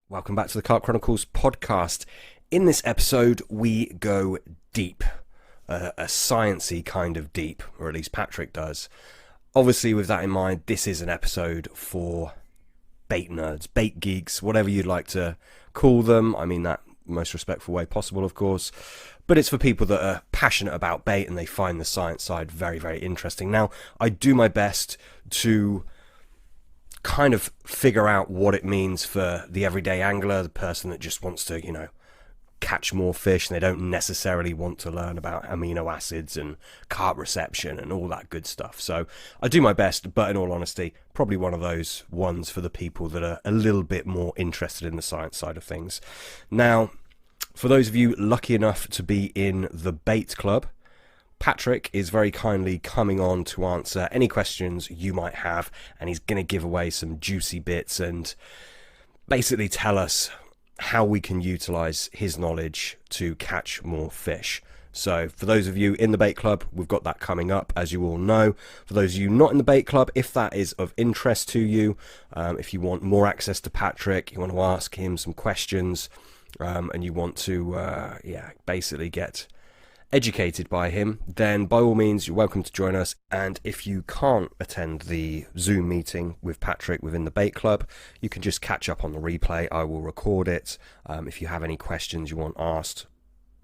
Welcome back to the Carp Chronicles podcast. In this episode, we go deep, a sciencey kind of deep, or at least Patrick does. Obviously, with that in mind, this is an episode for bait nerds, bait geeks, whatever you'd like to call them. I mean that most respectful way possible, of course. But it's for people that are passionate about bait and they find the science side very, very interesting. Now, I do my best to kind of figure out what it means for the everyday angler, the person that just wants to, catch more fish and they don't necessarily want to learn about amino acids and carp reception and all that good stuff. So I do my best, but in all honesty, probably one of those ones for the people that are a little bit more interested in the science side of things. Now, for those of you lucky enough to be in the bait club, Patrick is very kindly coming on to answer any questions you might have, and he's going to give away some juicy bits and basically tell us how we can utilize his knowledge to catch more fish. So for those of you in the bait club, we've got that coming up, as you all know. For those of you not in the bait club, if that is of interest to you, if you want more access to Patrick, you want to ask him some questions, and you want to basically get educated by him, then by all means you're welcome to join us. And if you can't attend the Zoom meeting with Patrick within the bait club, you can just catch up on the replay. I will record it. If you have any questions you want asked,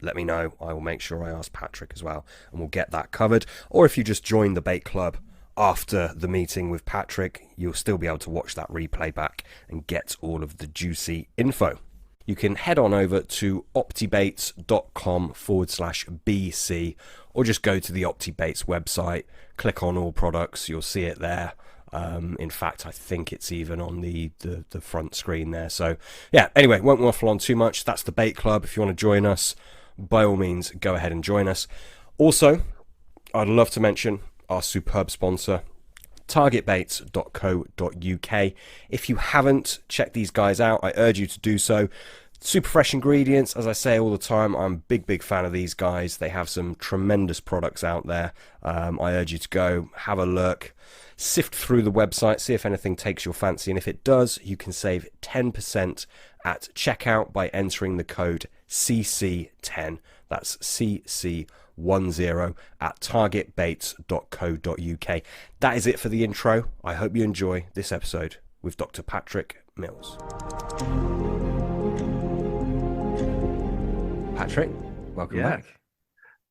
let me know. I will make sure I ask Patrick as well, and we'll get that covered. Or if you just join the bait club after the meeting with Patrick, you'll still be able to watch that replay back and get all of the juicy info. You can head on over to optibaits.com/BC, or just go to the OptiBaits website, click on all products, you'll see it there. In fact, I think it's even on the front screen there. So yeah, anyway, won't waffle on too much. That's the bait club. If you want to join us, by all means, go ahead and join us. Also, I'd love to mention our superb sponsor, targetbaits.co.uk. If you haven't checked these guys out, I urge you to do so. Super fresh ingredients, as I say all the time. I'm a big fan of these guys. They have some tremendous products out there. I urge you to go have a look, sift through the website, see if anything takes your fancy, and if it does, you can save 10% at checkout by entering the code CC10. That's CC10 at targetbaits.co.uk. That is it for the intro. I hope you enjoy this episode with Dr. Patrick Mills. Patrick, welcome back.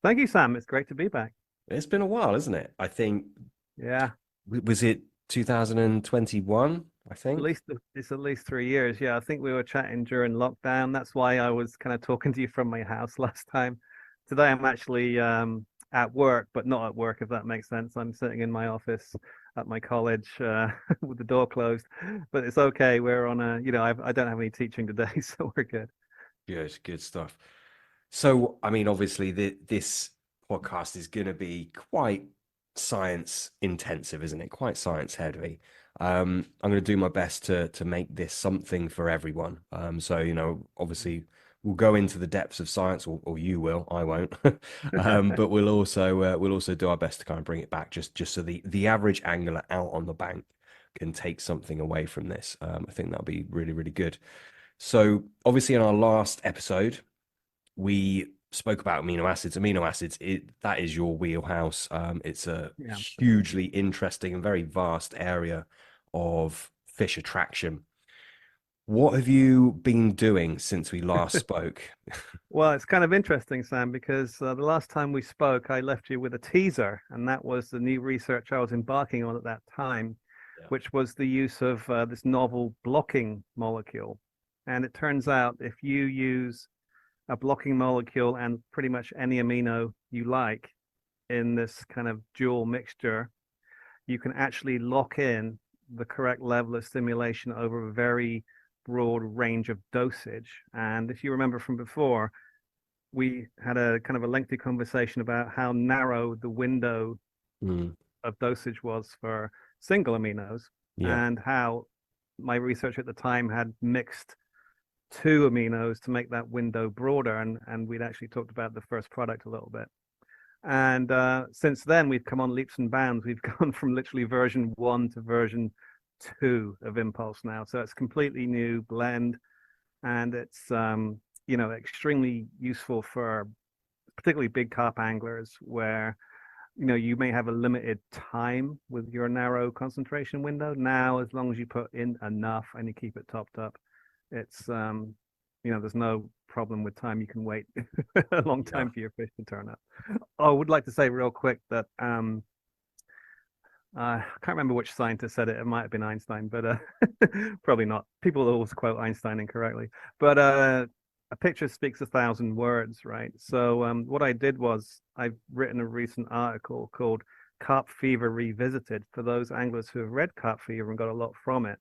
Thank you, Sam. It's great to be back. It's been a while, isn't it? I think. Yeah. Was it 2021? I think. It's at least 3 years. Yeah, I think we were chatting during lockdown. That's why I was kind of talking to you from my house last time. Today I'm actually at work, but not at work, if that makes sense. I'm sitting in my office at my college with the door closed, but it's okay. We're on I don't have any teaching today, so we're good. Good stuff. So, I mean, obviously, this podcast is going to be quite science intensive, isn't it? Quite science heavy. I'm going to do my best to make this something for everyone. So, obviously, we'll go into the depths of science, or you will. I won't. But we'll also do our best to kind of bring it back, just so the average angler out on the bank can take something away from this. I think that'll be really, really good. So, obviously, in our last episode, we spoke about amino acids. That is your wheelhouse. It's a hugely interesting and very vast area of fish attraction. What have you been doing since we last spoke? Well, it's kind of interesting, Sam, because the last time we spoke, I left you with a teaser, and that was the new research I was embarking on at that time, which was the use of this novel blocking molecule. And it turns out if you use a blocking molecule and pretty much any amino you like in this kind of dual mixture, you can actually lock in the correct level of stimulation over a very broad range of dosage. And if you remember from before, we had a kind of a lengthy conversation about how narrow the window of dosage was for single aminos, and how my research at the time had mixed two aminos to make that window broader, and we'd actually talked about the first product a little bit. And since then we've come on leaps and bounds. We've gone from literally version 1 to version 2 of Impulse now, so it's a completely new blend. and it's extremely useful for particularly big carp anglers where you may have a limited time with your narrow concentration window. Now, as long as you put in enough and you keep it topped up, it's there's no problem with time. You can wait a long Yeah. time for your fish to turn up. Oh, I would like to say real quick that I can't remember which scientist said it. It might have been Einstein, but probably not. People always quote Einstein incorrectly. But a picture speaks 1,000 words, right? So what I did was I've written a recent article called Carp Fever Revisited for those anglers who have read Carp Fever and got a lot from it.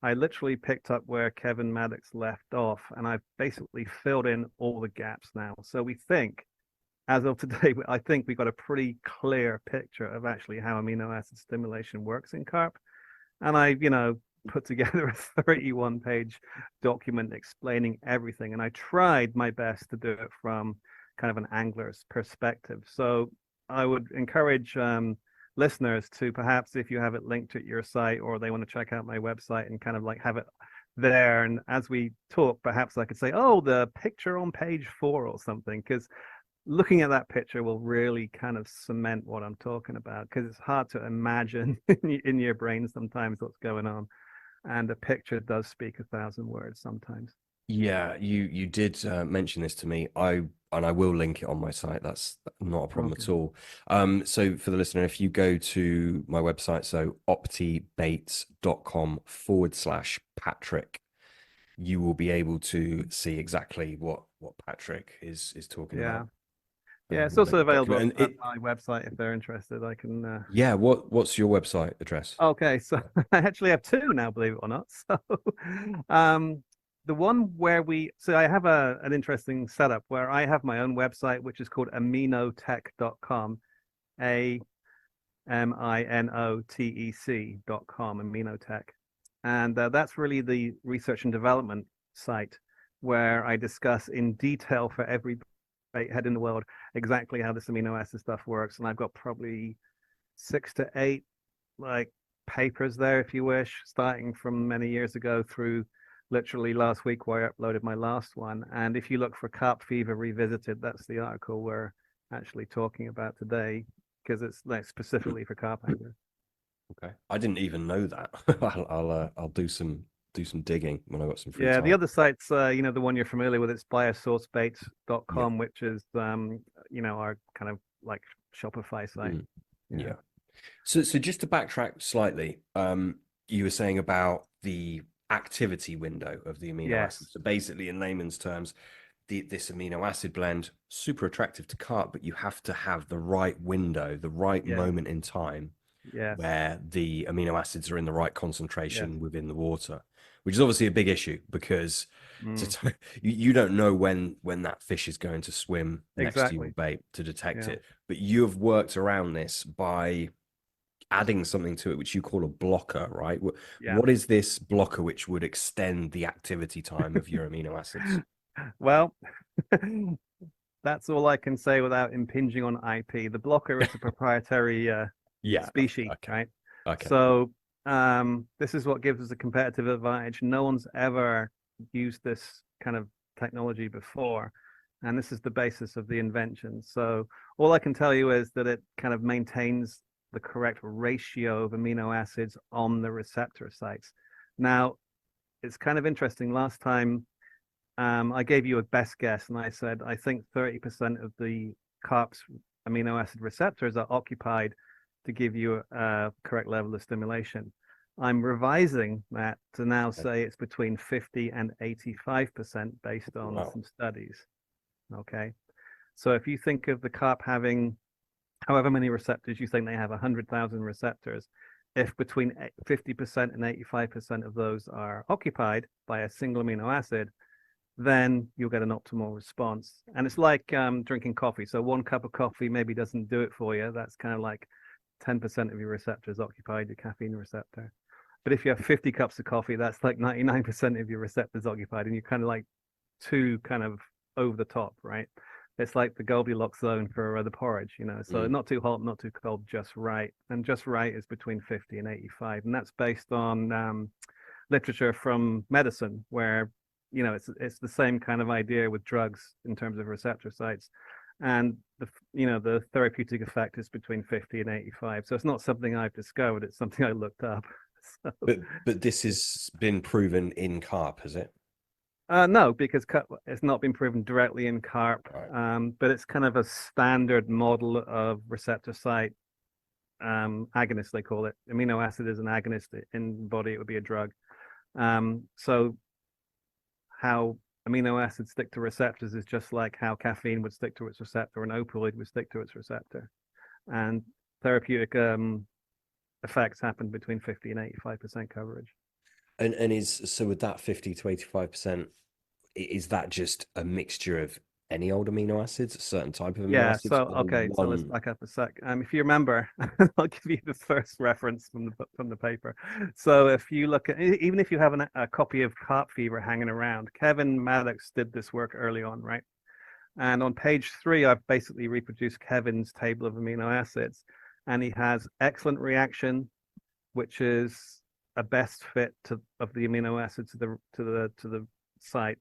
I literally picked up where Kevin Maddox left off, and I've basically filled in all the gaps now. So we think, as of today, I think we got a pretty clear picture of actually how amino acid stimulation works in carp. And I, put together a 31-page document explaining everything. And I tried my best to do it from kind of an angler's perspective. So I would encourage listeners to perhaps, if you have it linked to your site or they want to check out my website and kind of like have it there. And as we talk, perhaps I could say, oh, the picture on page 4 or something, because looking at that picture will really kind of cement what I'm talking about, because it's hard to imagine in your brain sometimes what's going on. And a picture does speak 1,000 words sometimes. Yeah, you did mention this to me. I will link it on my site. That's not a problem Okay. at all. So for the listener, if you go to my website, so optibaits.com/Patrick, you will be able to see exactly what Patrick is talking Yeah. about. Yeah. It's We'll link also the available document. And at it, my website if they're interested. I can. yeah, what's your website address? Okay. So I actually have two now, believe it or not. So, um, the one where so I have an interesting setup where I have my own website, which is called aminotech.com, AMINOTEC.com, Aminotech. And that's really the research and development site where I discuss in detail for every head in the world exactly how this amino acid stuff works. And I've got probably 6 to 8 like papers there, if you wish, starting from many years ago through literally last week where I uploaded my last one. And if you look for Carp Fever Revisited, that's the article we're actually talking about today, because it's like specifically for carp anglers. Okay, I didn't even know that. I'll do some digging when I got some free Yeah, the time. other site's the one you're familiar with, it's Yeah. biosourcebaits.com, which is our kind of like Shopify site. Mm, Yeah. yeah. So just to backtrack slightly, you were saying about the activity window of the amino acid. Yes. So basically, in layman's terms, this amino acid blend super attractive to carp, but you have to have the right window, the right Yeah. moment in time Yes. where the amino acids are in the right Yes. concentration within the water, which is obviously a big issue because Mm, you don't know when that fish is going to swim next to your exactly. bait to detect Yeah. it. But you have worked around this by adding something to it which you call a blocker, right? Yeah. What is this blocker which would extend the activity time of your amino acids? Well, that's all I can say without impinging on IP. The blocker is a proprietary Yeah. species, Okay. right? Okay. So this is what gives us a competitive advantage. No one's ever used this kind of technology before, and this is the basis of the invention. So all I can tell you is that it kind of maintains the correct ratio of amino acids on the receptor sites. Now, it's kind of interesting. Last time I gave you a best guess, and I said I think 30% of the carp's amino acid receptors are occupied to give you a correct level of stimulation. I'm revising that to now Okay. say it's between 50 and 85% based on Wow. some studies. Okay. So if you think of the carp having however many receptors, you think they have 100,000 receptors. If between 50% and 85% of those are occupied by a single amino acid, then you'll get an optimal response. And it's like drinking coffee. So one cup of coffee maybe doesn't do it for you. That's kind of like 10% of your receptors occupied, your caffeine receptor. But if you have 50 cups of coffee, that's like 99% of your receptors occupied, and you're kind of like too kind of over the top, right? It's like the Goldilocks zone for the porridge, So Mm. not too hot, not too cold, just right. And just right is between 50 and 85. And that's based on literature from medicine, where it's the same kind of idea with drugs in terms of receptor sites, and the therapeutic effect is between 50 and 85. So it's not something I've discovered; it's something I looked up. So, But this has been proven in carp, has it? no, because it's not been proven directly in carp, Right. but it's kind of a standard model of receptor site agonist, they call it. Amino acid is an agonist in the body; it would be a drug. So how amino acids stick to receptors is just like how caffeine would stick to its receptor, an opioid would stick to its receptor, and therapeutic effects happen between 50 and 85% coverage. And is so with that 50 to 85%, is that just a mixture of any old amino acids, a certain type of amino Yeah, acids, so or okay, so let's one? back up a sec. If you remember, I'll give you the first reference from the paper. So if you look at, even if you have a copy of Carp Fever hanging around, Kevin Maddox did this work early on, right? And on page 3, I've basically reproduced Kevin's table of amino acids, and he has excellent reaction, which is a best fit of the amino acid to the site,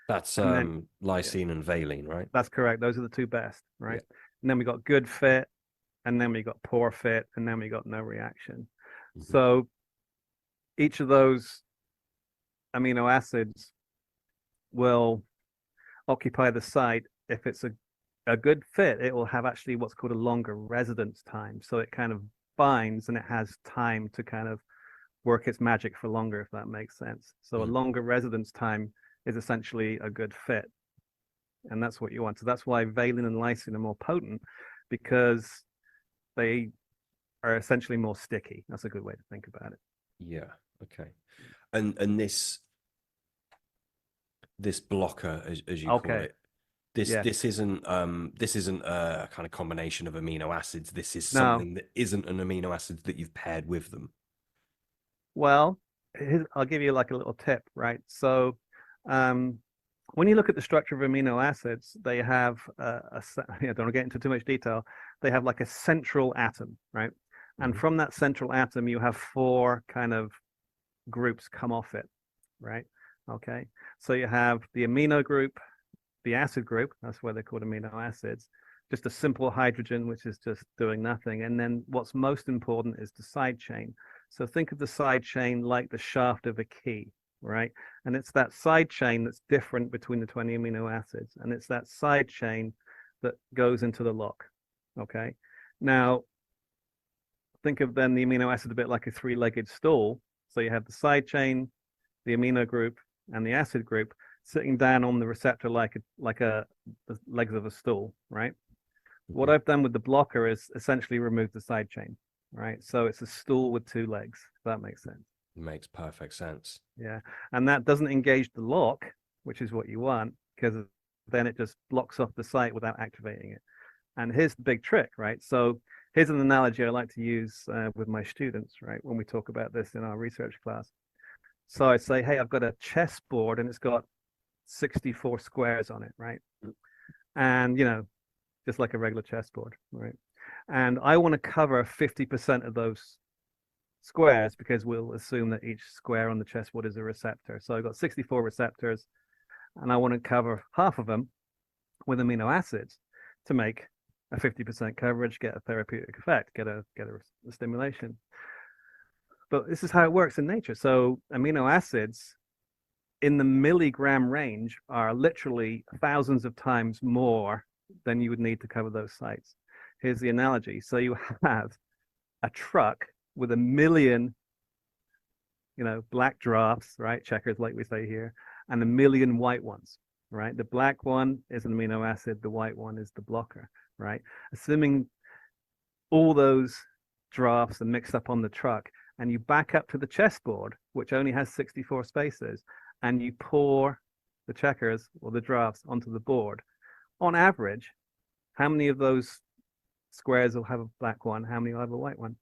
That's and then yeah, lysine and valine, right? that's correct. Those are the two best, Yeah. right? And then we got good fit, and then we got poor fit, and then we got no reaction. Mhm. So each of those amino acids will occupy the site. If it's a good fit, it will have actually what's called a longer residence time. So it kind of binds and it has time to kind of work its magic for longer, if that makes sense. So a Mm. longer residence time is essentially a good fit. And that's what you want. So that's why valine and lysine are more potent, because they are essentially more sticky. That's a good way to think about it. Yeah. Okay. And this blocker, as you call Okay. it, this Yeah. this isn't a kind of combination of amino acids. This is No. something that isn't an amino acid that you've paired with them. Well, I'll give you like a little tip, right? So, um, when you look at the structure of amino acids, they have I don't want to get into too much detail. They have like a central atom, right? And Mhm. from that central atom, you have 4 kind of groups come off it, right? Okay. So you have the amino group, the acid group, that's why they're called amino acids, just a simple hydrogen, which is just doing nothing. And then what's most important is the side chain. So think of the side chain like the shaft of a key, right? And it's that side chain that's different between the 20 amino acids. And it's that side chain that goes into the lock. Okay. Now, think of then the amino acid a bit like a 3-legged stool. So you have the side chain, the amino group, and the acid group sitting down on the receptor like the legs of a stool, right? What Mhm. I've done with the blocker is essentially remove the side chain, right? So it's a stool with 2 legs, if that makes sense. Makes perfect sense. Yeah. And that doesn't engage the lock, which is what you want, because then it just blocks off the site without activating it. And here's the big trick, right? So here's an analogy I like to use with my students, right? When we talk about this in our research class. So I say, hey, I've got a chessboard and it's got 64 squares on it, right? And, just like a regular chessboard, right? And I want to cover 50% of those squares because we'll assume that each square on the chessboard is a receptor. So I've got 64 receptors and I want to cover half of them with amino acids to make a 50% coverage, get a therapeutic effect, get a stimulation. But this is how it works in nature. So amino acids in the milligram range are literally thousands of times more than you would need to cover those sites. Here's the analogy. So you have a truck with a million, black drafts, right? Checkers, like we say here, and a million white ones, right? The black one is an amino acid, the white one is the blocker, right? Assuming all those drafts are mixed up on the truck, and you back up to the chessboard, which only has 64 spaces, and you pour the checkers or the drafts onto the board. On average, how many of those squares will have a black one? How many will have a white one?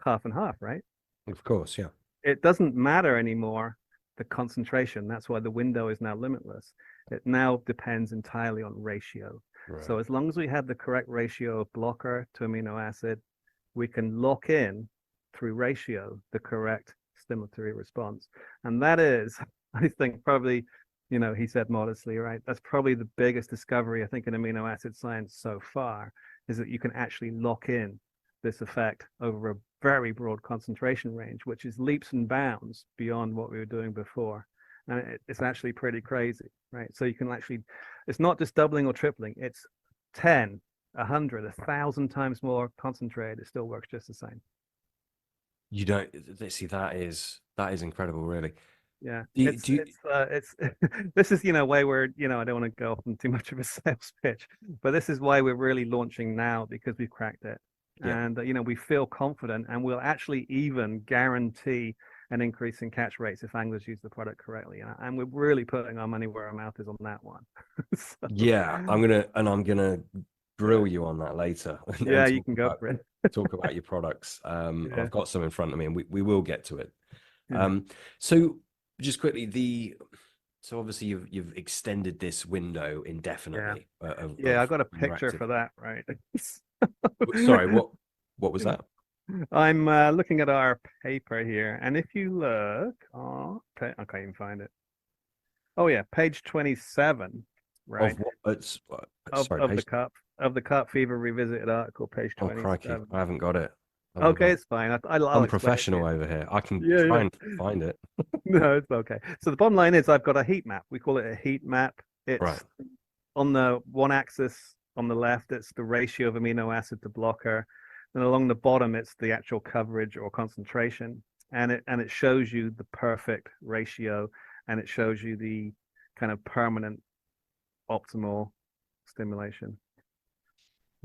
Half and half, right? Of course, yeah. It doesn't matter anymore the concentration. That's why the window is now limitless. It now depends entirely on ratio. So Right. as long as we have the correct ratio of blocker to amino acid, we can lock in through ratio the correct stimulatory response. And that is, I think, probably, he said modestly, right? That's probably the biggest discovery, I think, in amino acid science so far, is that you can actually lock in this effect over a very broad concentration range, which is leaps and bounds beyond what we were doing before. And it's actually pretty crazy, right? So you can actually, it's not just doubling or tripling, it's 10, 100, 1,000 times more concentrated. It still works just the same. You don't see that is incredible, really. Yeah, Do you, it's this is way where I don't want to go off on too much of a sales pitch, but this is why we're really launching now, because we've cracked it, yeah. and we feel confident, and we'll actually even guarantee an increase in catch rates if anglers use the product correctly, and we're really putting our money where our mouth is on that one. So, Yeah, I'm gonna grill you on that later yeah, and you can go for it. talk about your products. Yeah, I've got some in front of me, and we will get to it. yeah, So just quickly, so obviously you've extended this window yeah, indefinitely yeah. I of got a when you're picture active. for that, right? Sorry, what was that? I'm looking at our paper here, and if you look, I can't even find it. Oh yeah, page 27, Of right? what? It's sorry, Of page. the Carp Fever Revisited article, page Oh crikey, 27. I haven't got it. I haven't Okay, got. it's fine. I'll explain it to Unprofessional you. over here. I can Yeah, try yeah. and find it. No, it's okay. So the bottom line is I've got a heat map. We call it a heat map. Right. It's on the one axis on the left, it's the ratio of amino acid to blocker. And along the bottom, it's the actual coverage or concentration. And it shows you the perfect ratio, and it shows you the kind of permanent optimal stimulation.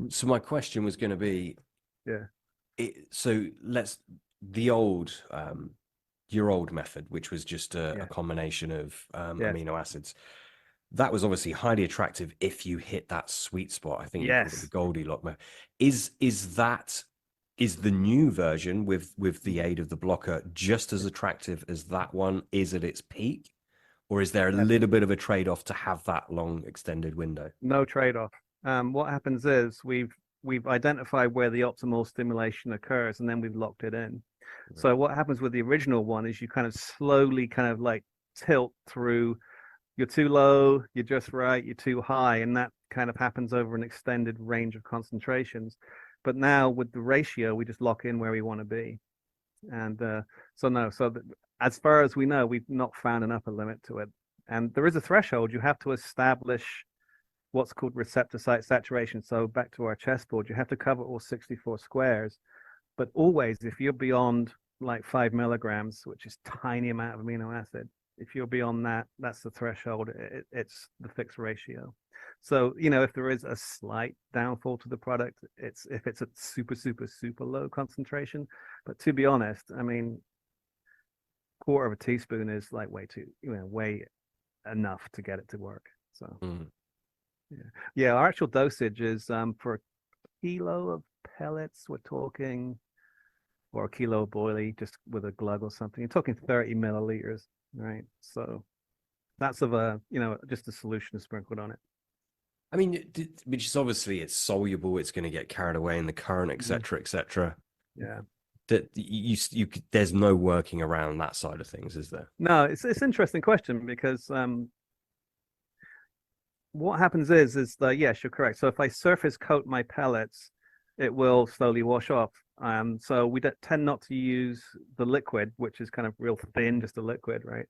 So my question was going to be, Yeah. so let's the old your old method, which was just a Yeah. combination of Yes. amino acids. That was obviously highly attractive if you hit that sweet spot. I think you called it the Yes. Goldilocks method. Is the new version with the aid of the blocker just as attractive as that one is at its peak, or is there a Yes. little bit of a trade-off to have that long extended window? No trade-off. What happens is we've identified where the optimal stimulation occurs, and then we've locked it in. Right. So what happens with the original one is you kind of slowly kind of like tilt through. You're too low, you're just right, you're too high, and that kind of happens over an extended range of concentrations. But now with the ratio, we just lock in where we want to be. And so no, as far as we know, we've not found an upper limit to it. And there is a threshold. You have to establish what's called receptor site saturation. So back to our chessboard, you have to cover all 64 squares. But always, if you're beyond like 5 milligrams, which is tiny amount of amino acid, if you're beyond that, that's the threshold. It's the fixed ratio. So if there is a slight downfall to the product, it's if it's a super super super low concentration. But to be honest, I mean, quarter of a teaspoon is like way too way enough to get it to work. So Mm. yeah, our actual dosage is for a kilo of pellets, we're talking, or a kilo of boilie just with a glug or something. You're talking 30 milliliters, right? So that's of just a solution sprinkled on it. I mean, which is obviously it's soluble, it's going to get carried away in the current, Mhm. etc., etc. Yeah. That there's no working around that side of things, is there? No, it's an interesting question because what happens is that yes, you're correct. So if I surface coat my pellets, it will slowly wash off. So we tend not to use the liquid, which is kind of real thin, just a liquid, right?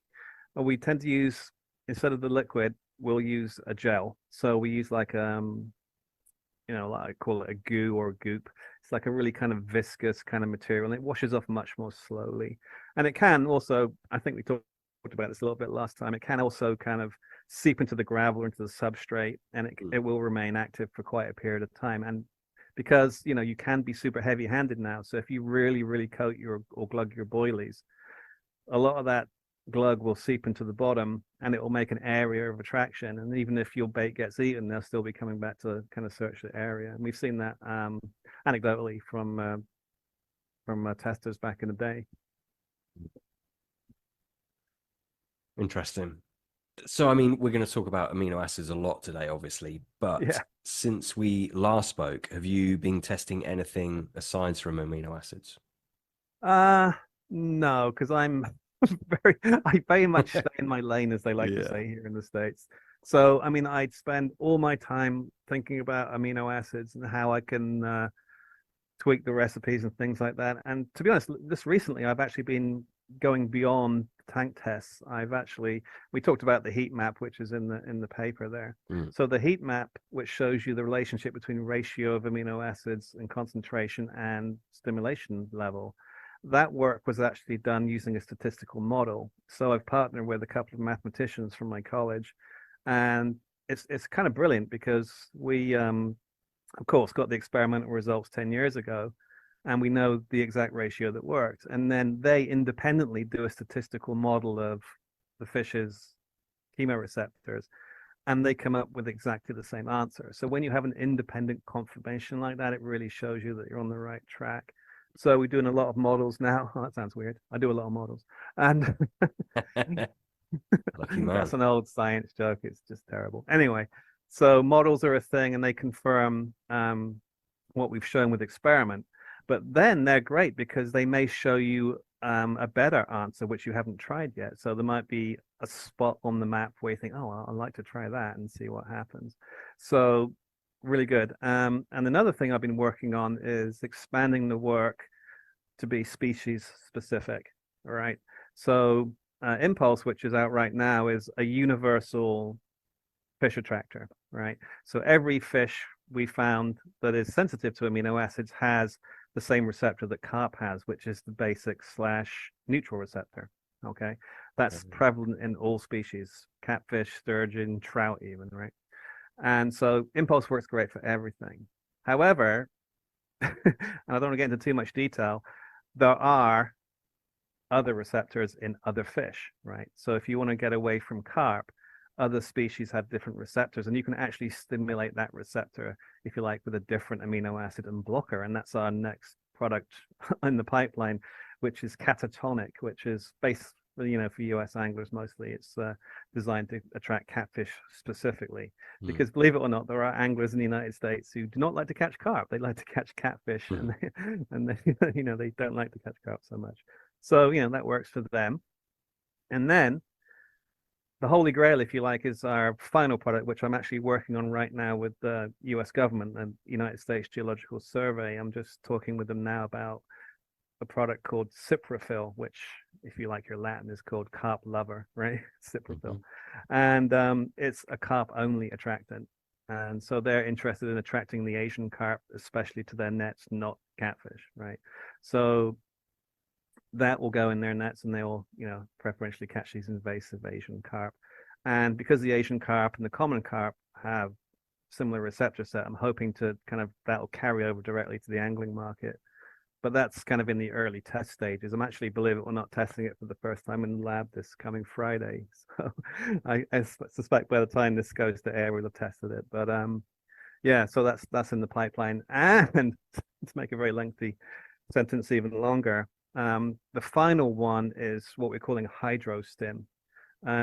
But we tend to use, instead of the liquid, we'll use a gel. So we use like like I call it a goo or a goop. It's like a really kind of viscous kind of material, and it washes off much more slowly. And it can also, I think we talked about this a little bit last time, it can also kind of seep into the gravel or into the substrate, and it will remain active for quite a period of time. And because you can be super heavy handed now, so if you really really coat your or glug your boilies, a lot of that glug will seep into the bottom, and it will make an area of attraction, and even if your bait gets eaten, they'll still be coming back to kind of search the area. And we've seen that anecdotally from testers back in the day. Interesting. So, I mean, we're going to talk about amino acids a lot today, obviously, but Yeah. since we last spoke, have you been testing anything aside from amino acids? No, because I'm I very much stay in my lane, as they like to Yeah. say here in the States. So, I mean, I'd spend all my time thinking about amino acids and how I can tweak the recipes and things like that. And to be honest, just recently, I've actually been going beyond tank tests. We talked about the heat map, which is in the paper there. Mm. So the heat map, which shows you the relationship between ratio of amino acids and concentration and stimulation level, that work was actually done using a statistical model. So I've partnered with a couple of mathematicians from my college, and it's kind of brilliant because we of course, got the experimental results 10 years ago, and we know the exact ratio that worked. And then they independently do a statistical model of the fish's chemoreceptors, and they come up with exactly the same answer. So when you have an independent confirmation like that, it really shows you that you're on the right track. So we're doing a lot of models now. Oh, that sounds weird. I do a lot of models. And Lucky that's man. an old science joke. It's just terrible. Anyway, so models are a thing and they confirm what we've shown with experiment. But then they're great because they may show you a better answer which you haven't tried yet. So there might be a spot on the map where you think, oh, I'd like to try that and see what happens. So really good. And another thing I've been working on is expanding the work to be species specific. All right. So Impulse, which is out right now, is a universal fish attractor, right? So every fish we found that is sensitive to amino acids has the same receptor that carp has, which is the basic slash neutral receptor. Okay. That's prevalent in all species, catfish, sturgeon, trout, even, right? And so Impulse works great for everything. However, and I don't want to get into too much detail, there are other receptors in other fish, right? So if you want to get away from carp, other species have different receptors, and you can actually stimulate that receptor, if you like, with a different amino acid and blocker. And that's our next product in the pipeline, which is catatonic, which is based, for US anglers mostly. It's designed to attract catfish specifically, because believe it or not, there are anglers in the United States who do not like to catch carp. They like to catch catfish, and they don't like to catch carp so much. So, that works for them. And then the holy grail, if you like, is our final product, which I'm actually working on right now with the US government and United States Geological Survey. I'm just talking with them now about a product called Cyprophil, which, if you like your Latin, is called carp lover, right? Cyprophil. And it's a carp only attractant. And so they're interested in attracting the Asian carp, especially to their nets, not catfish, right? So that will go in their nets and they'll, preferentially catch these invasive Asian carp. And because the Asian carp and the common carp have similar receptor set, I'm hoping to that'll carry over directly to the angling market. But that's kind of in the early test stages. I'm actually, believe it or not, testing it for the first time in the lab this coming Friday. So I suspect by the time this goes to air, we'll have tested it. But yeah, so that's in the pipeline. And to make a very lengthy sentence even longer, the final one is what we're calling hydrostim,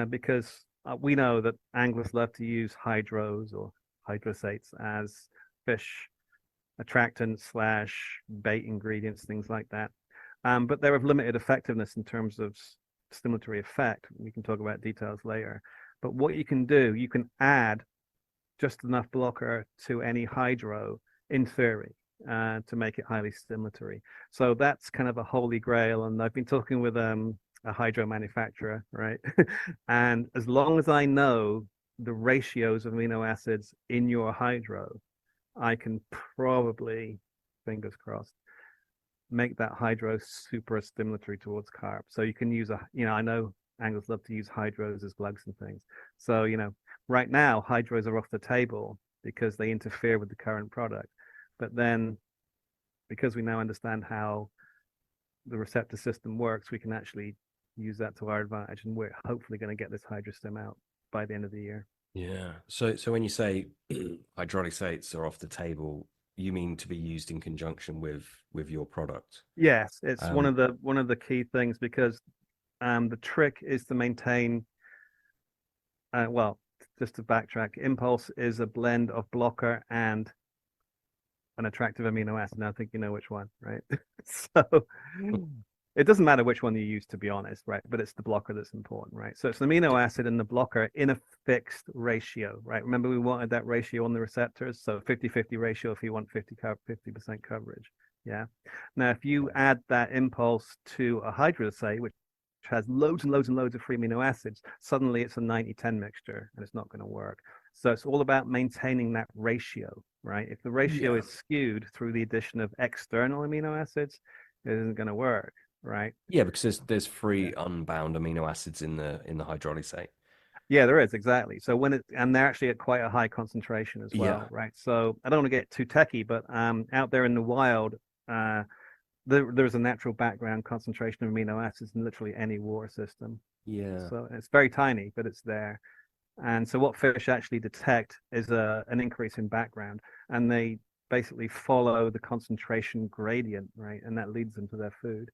because we know that anglers love to use hydros or hydrosates as fish attractants slash bait ingredients, things like that. But they're of limited effectiveness in terms of stimulatory effect. We can talk about details later. But what you can do, you can add just enough blocker to any hydro in theory to make it highly stimulatory. So that's kind of a holy grail. And I've been talking with a hydro manufacturer, right? And as long as I know the ratios of amino acids in your hydro, I can probably, fingers crossed, make that hydro super stimulatory towards carp. So you can use I know anglers love to use hydros as glugs and things. So, right now hydros are off the table because they interfere with the current product. But then, because we now understand how the receptor system works, we can actually use that to our advantage, and we're hopefully going to get this hydrostim out by the end of the year. Yeah. So when you say hydrolysates are off the table, you mean to be used in conjunction with your product? Yes, it's one Um, of the key things, because the trick is to maintain. Well, just to backtrack, Impulse is a blend of blocker and an attractive amino acid. Now I think you know which one, right? So It doesn't matter which one you use, to be honest, right? But it's the blocker that's important, right? So it's an amino acid and the blocker in a fixed ratio, right? Remember, we wanted that ratio on the receptors. So 50-50 ratio if you want 50% coverage. Yeah. Now, if you add that impulse to a hydrolysate, which has loads and loads and loads of free amino acids, suddenly it's a 90-10 mixture and it's not going to work. So it's all about maintaining that ratio, right? If the ratio is skewed through the addition of external amino acids, it isn't going to work. Right. Yeah, because there's free unbound amino acids in the hydrolysate. Yeah, there is exactly. So and they're actually at quite a high concentration as well, right? So I don't want to get too techy, but out there in the wild, there's a natural background concentration of amino acids in literally any water system. Yeah. So it's very tiny, but it's there. And so what fish actually detect is an increase in background, and they basically follow the concentration gradient, right? And that leads them to their food.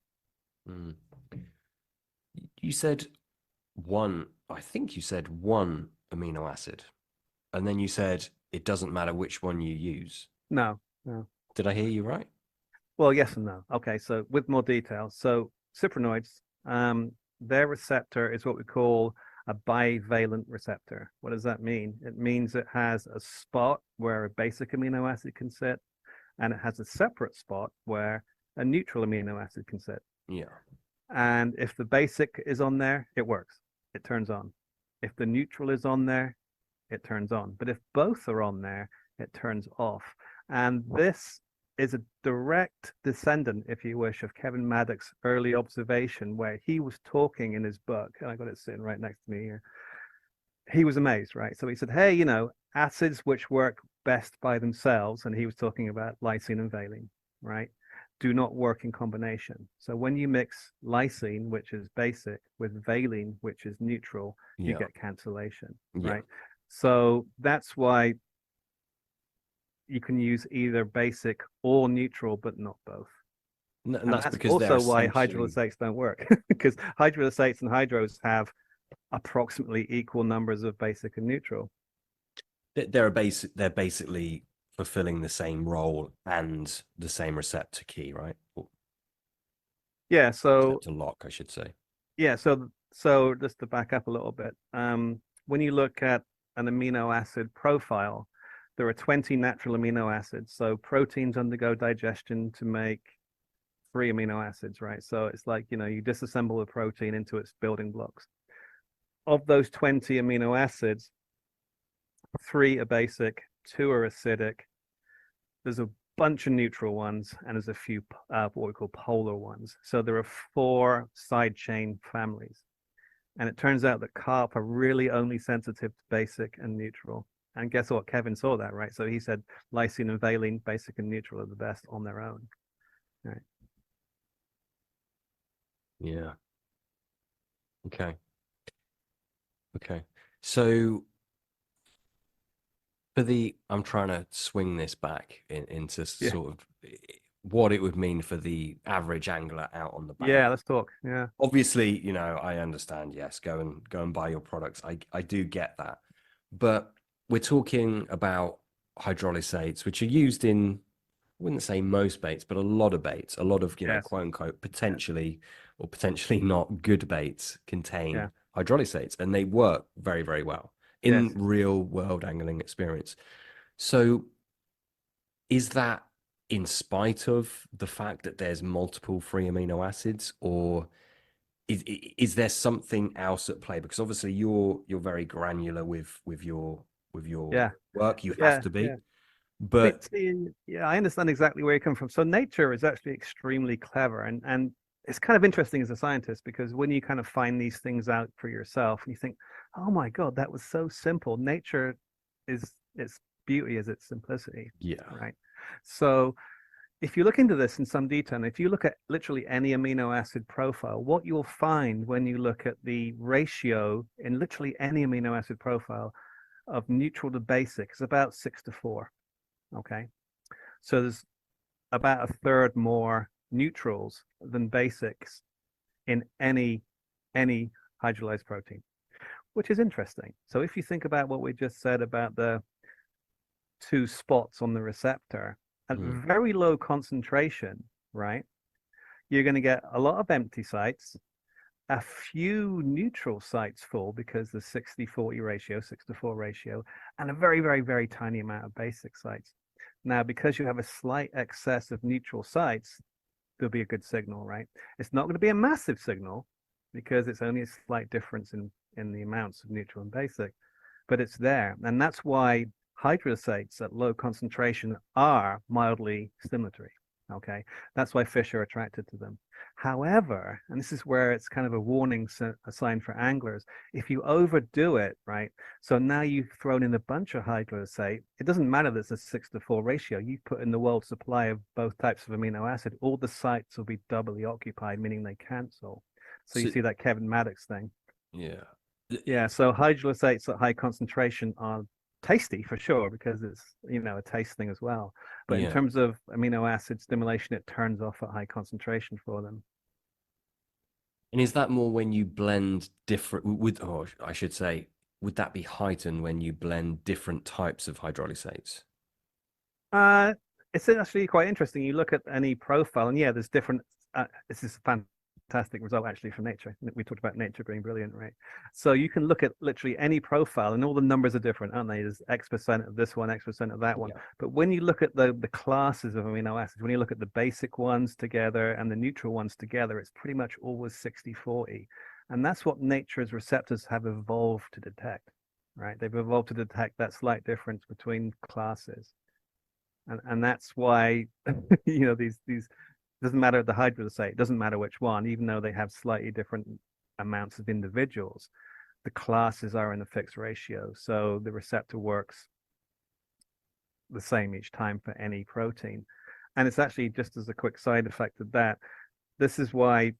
Mm. You said I think you said one amino acid, and then you said it doesn't matter which one you use. No. Did I hear you right? Well, yes and no. Okay, so with more detail. So cyprinoids, their receptor is what we call a bivalent receptor. What does that mean? It means it has a spot where a basic amino acid can sit, and it has a separate spot where a neutral amino acid can sit. Yeah. And if the basic is on there, it works. It turns on. If the neutral is on there, it turns on. But if both are on there, it turns off. And this is a direct descendant, if you wish, of Kevin Maddox's early observation, where he was talking in his book, and I got it sitting right next to me here. He was amazed, right? So he said, hey, acids which work best by themselves, and he was talking about lysine and valine, right, do not work in combination. So when you mix lysine, which is basic, with valine, which is neutral, you get cancellation, right? So that's why you can use either basic or neutral, but not both. And that's because also why hydrolysates don't work, because hydrolysates and hydros have approximately equal numbers of basic and neutral. They're basically fulfilling the same role and the same receptor key, right? Yeah. So receptor lock, I should say. Yeah. So just to back up a little bit, when you look at an amino acid profile, there are 20 natural amino acids. So proteins undergo digestion to make 3 amino acids, right? So it's like, you disassemble the protein into its building blocks. Of those 20 amino acids, 3 are basic, 2 are acidic. There's a bunch of neutral ones, and there's a few what we call polar ones. So there are 4 side chain families. And it turns out that carp are really only sensitive to basic and neutral. And guess what? Kevin saw that, right? So he said lysine and valine, basic and neutral, are the best on their own. Right. Yeah. Okay. So I'm trying to swing this back into sort of what it would mean for the average angler out on the bank. Yeah, let's talk. Yeah. Obviously, I understand, yes, go and buy your products. I do get that. But we're talking about hydrolysates, which are used in, I wouldn't say most baits, but a lot of baits, a lot of, quote unquote, potentially or potentially not good baits contain hydrolysates, and they work very, very well in real world angling experience. So is that in spite of the fact that there's multiple free amino acids, or is there something else at play? Because obviously you're very granular with your work. You have to be. Yeah. But I understand exactly where you come from. So nature is actually extremely clever, and it's kind of interesting as a scientist, because when you kind of find these things out for yourself, you think, oh my God, that was so simple. Nature is its beauty is its simplicity. Yeah. Right. So if you look into this in some detail, and if you look at literally any amino acid profile, what you'll find when you look at the ratio in literally any amino acid profile of neutral to basic is about 6-4. Okay. So there's about a third more neutrals than basics in any hydrolyzed protein, which is interesting. So if you think about what we just said about the 2 spots on the receptor at very low concentration, right, you're going to get a lot of empty sites, a few neutral sites full because the 60-40 ratio, 6-4 ratio, and a very, very, very tiny amount of basic sites. Now, because you have a slight excess of neutral sites, there'll be a good signal, right? It's not going to be a massive signal because it's only a slight difference in the amounts of neutral and basic, but it's there. And that's why hydrosates at low concentration are mildly stimulatory. Okay, that's why fish are attracted to them. However, and this is where it's kind of a warning sign for anglers, if you overdo it, right? So now you've thrown in a bunch of hydrosate. It doesn't matter that it's a 6-4 ratio. You put in the world supply of both types of amino acid, all the sites will be doubly occupied, meaning they cancel. So you see that Kevin Maddox thing. Yeah. Yeah, so hydrolysates at high concentration are tasty for sure because it's, a taste thing as well. But in Yeah. terms of amino acid stimulation, it turns off at high concentration for them. And is that more when you blend different or I should say, would that be heightened when you blend different types of hydrolysates? Uh, it's actually quite interesting. You look at any profile, and yeah, there's different. This is a fantastic result actually from nature. We talked about nature being brilliant, right? So you can look at literally any profile, and all the numbers are different, aren't they? There's X% of this one, X% of that one. Yeah. But when you look at the classes of amino acids, when you look at the basic ones together and the neutral ones together, it's pretty much always 60-40. And that's what nature's receptors have evolved to detect, right? They've evolved to detect that slight difference between classes. And that's why these doesn't matter the hydrolysate, it doesn't matter which one, even though they have slightly different amounts of individuals, the classes are in a fixed ratio, so the receptor works the same each time for any protein. And it's actually, just as a quick side effect of that, this is why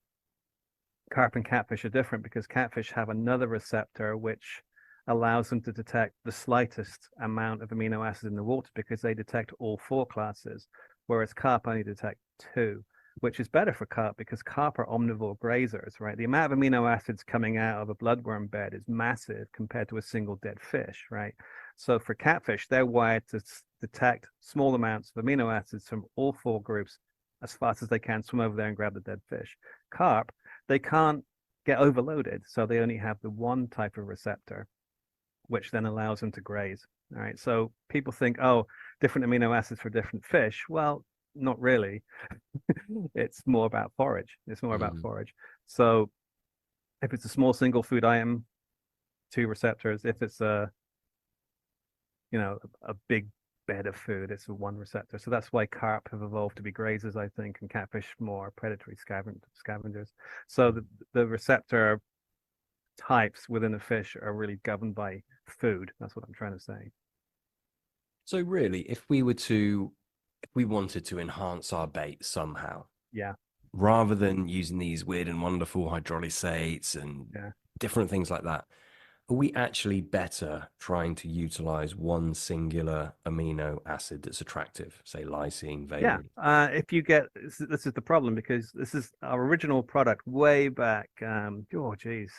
carp and catfish are different, because catfish have another receptor which allows them to detect the slightest amount of amino acid in the water because they detect all 4 classes, whereas carp only detect 2, which is better for carp because carp are omnivore grazers, right? The amount of amino acids coming out of a bloodworm bed is massive compared to a single dead fish, right? So for catfish, they're wired to detect small amounts of amino acids from all 4 groups as fast as they can, swim over there and grab the dead fish. Carp, they can't get overloaded, so they only have the one type of receptor, which then allows them to graze. All right. So people think, oh, different amino acids for different fish. Well, not really. It's more about forage. It's more about forage. So if it's a small single food item, 2 receptors. If it's a big bed of food, it's a 1 receptor. So that's why carp have evolved to be grazers, I think, and catfish more predatory scavengers. So the receptor types within a fish are really governed by food. That's what I'm trying to say. So really, if we wanted to enhance our bait somehow, Yeah, rather than using these weird and wonderful hydrolysates and yeah, different things like that, are we actually better trying to utilize one singular amino acid that's attractive, say lysine, yeah. valine? If you get this is the problem, because this is our original product way back. Oh, geez,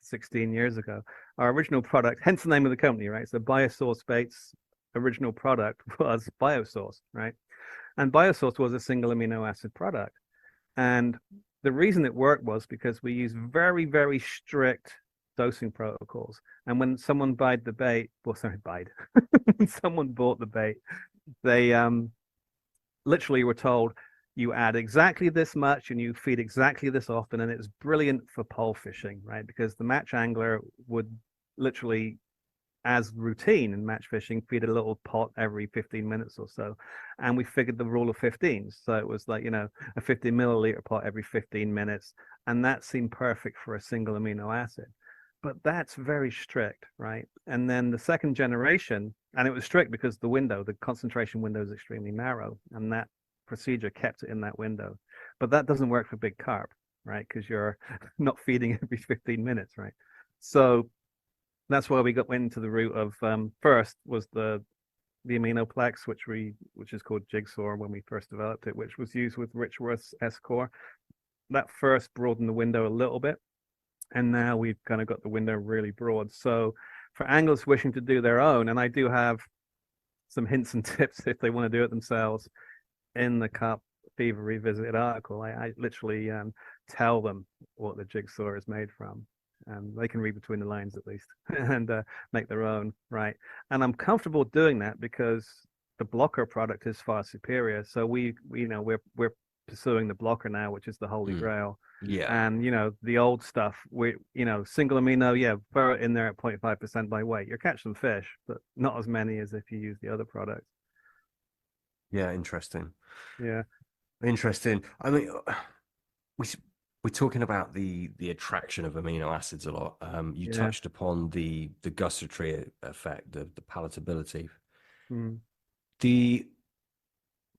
16 years ago. Our original product, hence the name of the company, right? So Biosource Bait's original product was Biosource, right? And Biosource was a single amino acid product. And the reason it worked was because we use very, very strict dosing protocols. And when someone buyed the bait, well, sorry, when someone bought the bait, they literally were told, you add exactly this much and you feed exactly this often. And it's brilliant for pole fishing, right? Because the match angler would literally, as routine in match fishing, feed a little pot every 15 minutes or so. And we figured the rule of 15. So it was like, a 50 milliliter pot every 15 minutes. And that seemed perfect for a single amino acid. But that's very strict, right? And then the second generation, and it was strict because the concentration window is extremely narrow. And that procedure kept it in that window. But that doesn't work for big carp, right? Because you're not feeding every 15 minutes, right? So that's why we went into the route of first was the aminoplex, which is called Jigsaw when we first developed it, which was used with Richworth's S-Core. That first broadened the window a little bit, and now we've kind of got the window really broad. So for anglers wishing to do their own, and I do have some hints and tips if they want to do it themselves, in the Carp Fever Revisited article, I literally tell them what the jigsaw is made from. And they can read between the lines at least and make their own, right? And I'm comfortable doing that because the blocker product is far superior. So we're pursuing the blocker now, which is the holy grail. Yeah. And the old stuff, single amino, yeah, throw it in there at 0.5% by weight. You're catching fish, but not as many as if you use the other products. Yeah, interesting. Yeah. Interesting. I mean, we we're talking about the attraction of amino acids a lot. You Yeah. touched upon the gustatory effect, the palatability. Mm. The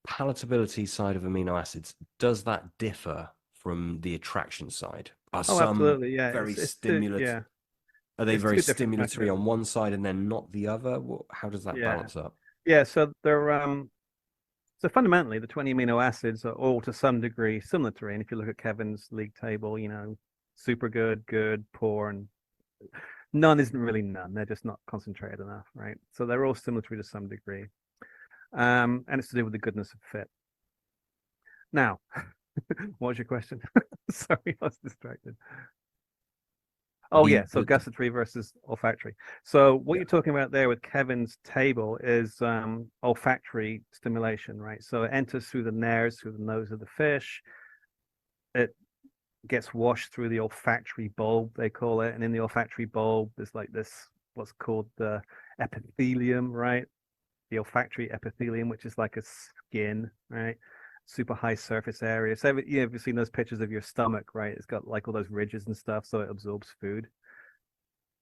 palatability side of amino acids, does that differ from the attraction side? Are Oh, some absolutely. Yeah. very It's two. stimulatory? Yeah. Are they It's very two different stimulatory on mechanisms. one side and then not the other? How does that Yeah. balance up? Yeah. So fundamentally, the 20 amino acids are all to some degree stimulatory. And if you look at Kevin's league table, super good, good, poor, and none isn't really none. They're just not concentrated enough, right? So they're all stimulatory to some degree. And it's to do with the goodness of fit. Now, what was your question? Sorry, I was distracted. Oh The, yeah, so the, the gustatory versus olfactory. So what yeah, you're talking about there with Kevin's table is olfactory stimulation, right? So it enters through the nares, through the nose of the fish. It gets washed through the olfactory bulb, they call it, and in the olfactory bulb, there's like this what's called the epithelium, right? The olfactory epithelium, which is like a skin, right? Super high surface area. So you've seen those pictures of your stomach, right? It's got like all those ridges and stuff, so it absorbs food.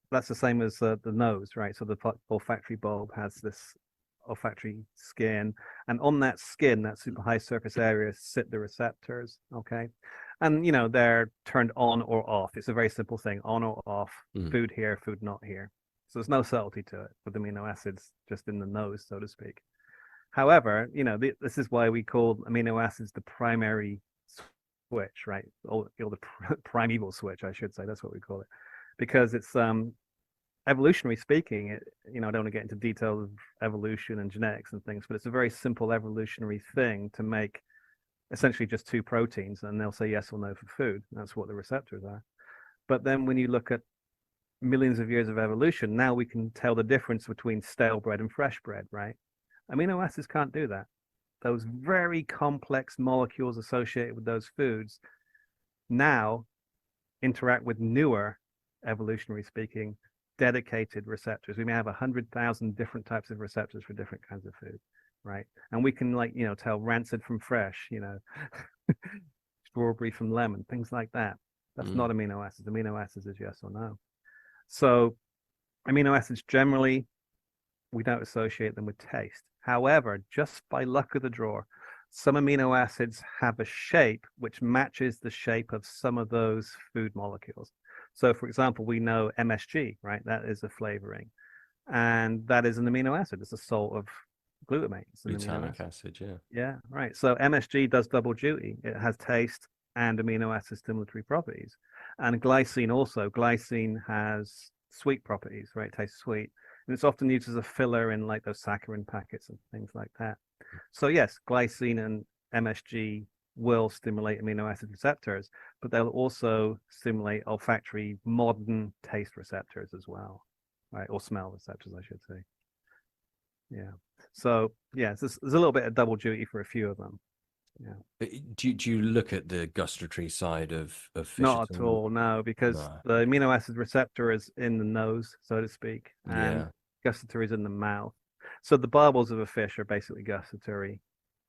That's the same as the nose, right? So the olfactory bulb has this olfactory skin, and on that skin, that super high surface area, sit the receptors. Okay, and they're turned on or off. It's a very simple thing: on or off. mm, Food here, food not here. So there's no subtlety to it with amino acids just in the nose, so to speak. However, this is why we call amino acids the primary switch, right? Or the primeval switch, I should say. That's what we call it, because it's evolutionary speaking. I don't want to get into details of evolution and genetics and things, but it's a very simple evolutionary thing to make essentially just two proteins, and they'll say yes or no for food. That's what the receptors are. But then when you look at millions of years of evolution, now we can tell the difference between stale bread and fresh bread, right? Amino acids can't do that. Those very complex molecules associated with those foods now interact with newer, evolutionary speaking, dedicated receptors. We may have 100,000 different types of receptors for different kinds of food, right? And we can tell rancid from fresh, strawberry from lemon, things like that. That's not amino acids. Amino acids is yes or no. So amino acids generally, we don't associate them with taste. However, just by luck of the draw, some amino acids have a shape which matches the shape of some of those food molecules. So, for example, we know MSG, right? That is a flavoring, and that is an amino acid. It's a salt of glutamate. It's an amino acid, yeah. Yeah, right. So MSG does double duty. It has taste and amino acid stimulatory properties. And glycine also. Glycine has sweet properties, right? It tastes sweet. And it's often used as a filler in like those saccharin packets and things like that. So yes, glycine and MSG will stimulate amino acid receptors, but they'll also stimulate olfactory modern taste receptors as well, right? Or smell receptors, I should say. Yeah. So yeah, there's a little bit of double duty for a few of them. Yeah. Do you look at the gustatory side of fish Not at at all? all, no, because No. the amino acid receptor is in the nose, so to speak, and Yeah. gustatory is in the mouth. So the barbels of a fish are basically gustatory,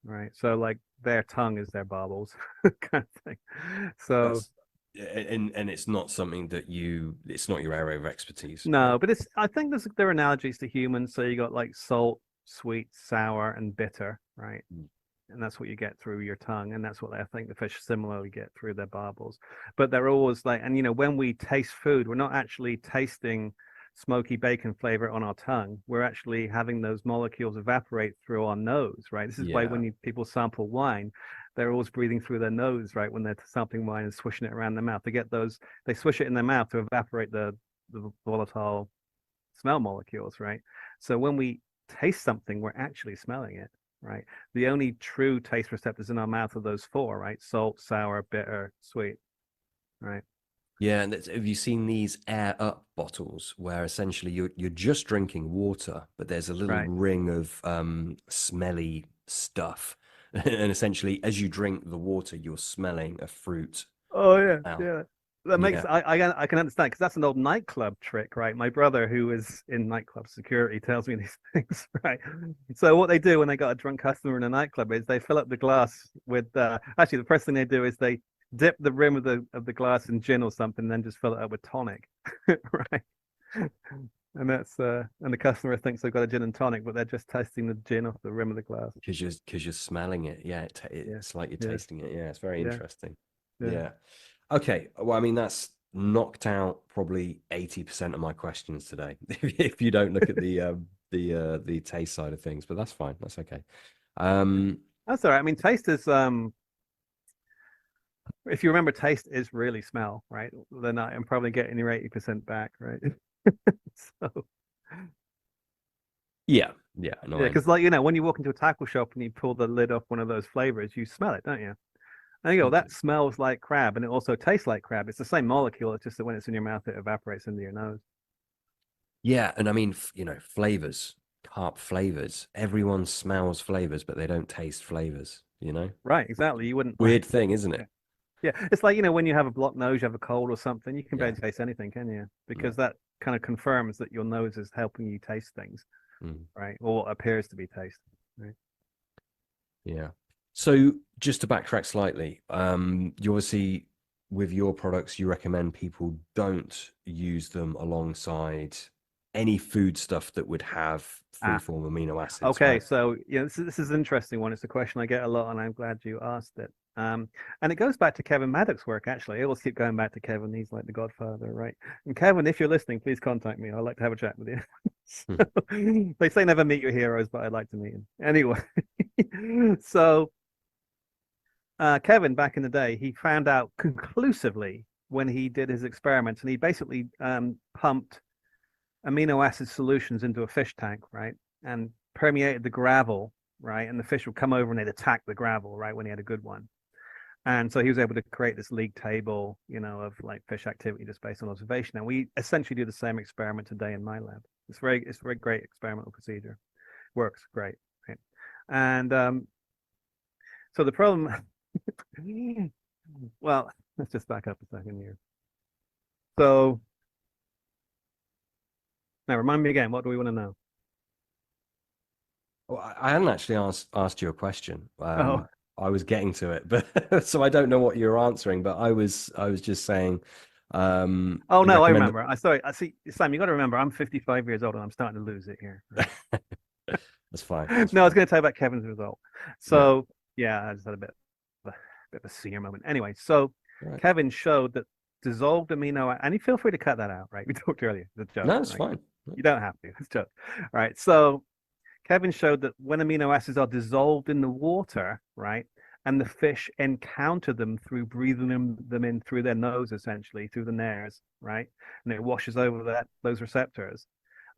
right? So like their tongue is their barbels, kind of thing. So That's and it's not something that it's not your area of expertise. no, but I think there are analogies to humans. So you got like salt, sweet, sour, and bitter, right? Mm. And that's what you get through your tongue, and that's what I think the fish similarly get through their barbels. But they're always like, and when we taste food, we're not actually tasting smoky bacon flavor on our tongue. We're actually having those molecules evaporate through our nose, right? This is why Yeah. when people sample wine, they're always breathing through their nose, right? When they're sampling wine and swishing it around their mouth, they swish it in their mouth to evaporate the volatile smell molecules, right? So when we taste something, we're actually smelling it. right? The only true taste receptors in our mouth are those four, right? Salt, sour, bitter, sweet, right? Yeah, and have you seen these air up bottles where essentially you're just drinking water, but there's a little Right. ring of smelly stuff, and essentially as you drink the water, you're smelling a fruit Oh yeah, out. yeah. That makes Yeah. I can understand because that's an old nightclub trick, right? My brother, who is in nightclub security, tells me these things, right? So what they do when they got a drunk customer in a nightclub is they fill up the glass with actually the first thing they do is they dip the rim of the glass in gin or something, and then just fill it up with tonic, right? And the customer thinks they've got a gin and tonic, but they're just tasting the gin off the rim of the glass. Because you're smelling it. Yeah, Yeah, it's like you're yeah, tasting it. Yeah, it's very yeah, interesting. yeah. Yeah. Okay. Well, I mean, that's knocked out probably 80% of my questions today. If you don't look at the taste side of things, but that's fine. That's okay. Um, That's all right. I mean, taste is if you remember, taste is really smell, right? Then I'm probably getting your 80% back, right? So yeah, yeah. No, yeah, I because like when you walk into a taco shop and you pull the lid off one of those flavors, you smell it, don't you? And you go, you do. that smells like crab, and it also tastes like crab. It's the same molecule. It's just that when it's in your mouth, it evaporates into your nose. Yeah, and I mean, flavors, carp flavors. Everyone smells flavors, but they don't taste flavors. Right, exactly. You wouldn't like. Weird thing, isn't Yeah, it? yeah. It's like when you have a blocked nose, you have a cold or something, you can Yeah. barely taste anything, can you? No. Because that kind of confirms that your nose is helping you taste things, Mm. right? Or what appears to be taste, right? Yeah. So just to backtrack slightly, you obviously with your products, you recommend people don't use them alongside any food stuff that would have free Ah, form amino acids, okay. right? So this is an interesting one. It's a question I get a lot, and I'm glad you asked it. And it goes back to Kevin Maddox's work, actually. I always keep going back to Kevin. He's like the godfather, right? And Kevin, if you're listening, please contact me. I'd like to have a chat with you. Hmm. They say never meet your heroes, but I'd like to meet him. Anyway, so Kevin, back in the day, he found out conclusively when he did his experiments, and he basically pumped amino acid solutions into a fish tank, right? And permeated the gravel, right? And the fish would come over and they'd attack the gravel, right? When he had a good one. And so he was able to create this league table, of like fish activity just based on observation. And we essentially do the same experiment today in my lab. It's a very great experimental procedure. Works great, right? And so the problem, well, let's just back up a second here. So now remind me again, what do we want to know? Well, I hadn't actually asked you a question. Oh, I was getting to it, but so I don't know what you're answering. But I was just saying, oh you no, I recommend remember. I sorry. I see, Sam. You got to remember, I'm 55 years old and I'm starting to lose it here. Right? that. That's fine. That's No, I was fine. going to tell you about Kevin's result. Yeah. So yeah, I just had a bit of a senior moment. Anyway, so Right. Kevin showed that dissolved amino, and you feel free to cut that out, right? We talked earlier. It's a joke, No, it's right? fine. You don't have to. It's a joke. All right. So Kevin showed that when amino acids are dissolved in the water, right, and the fish encounter them through breathing them in through their nose, essentially through the nares, right, and it washes over those receptors.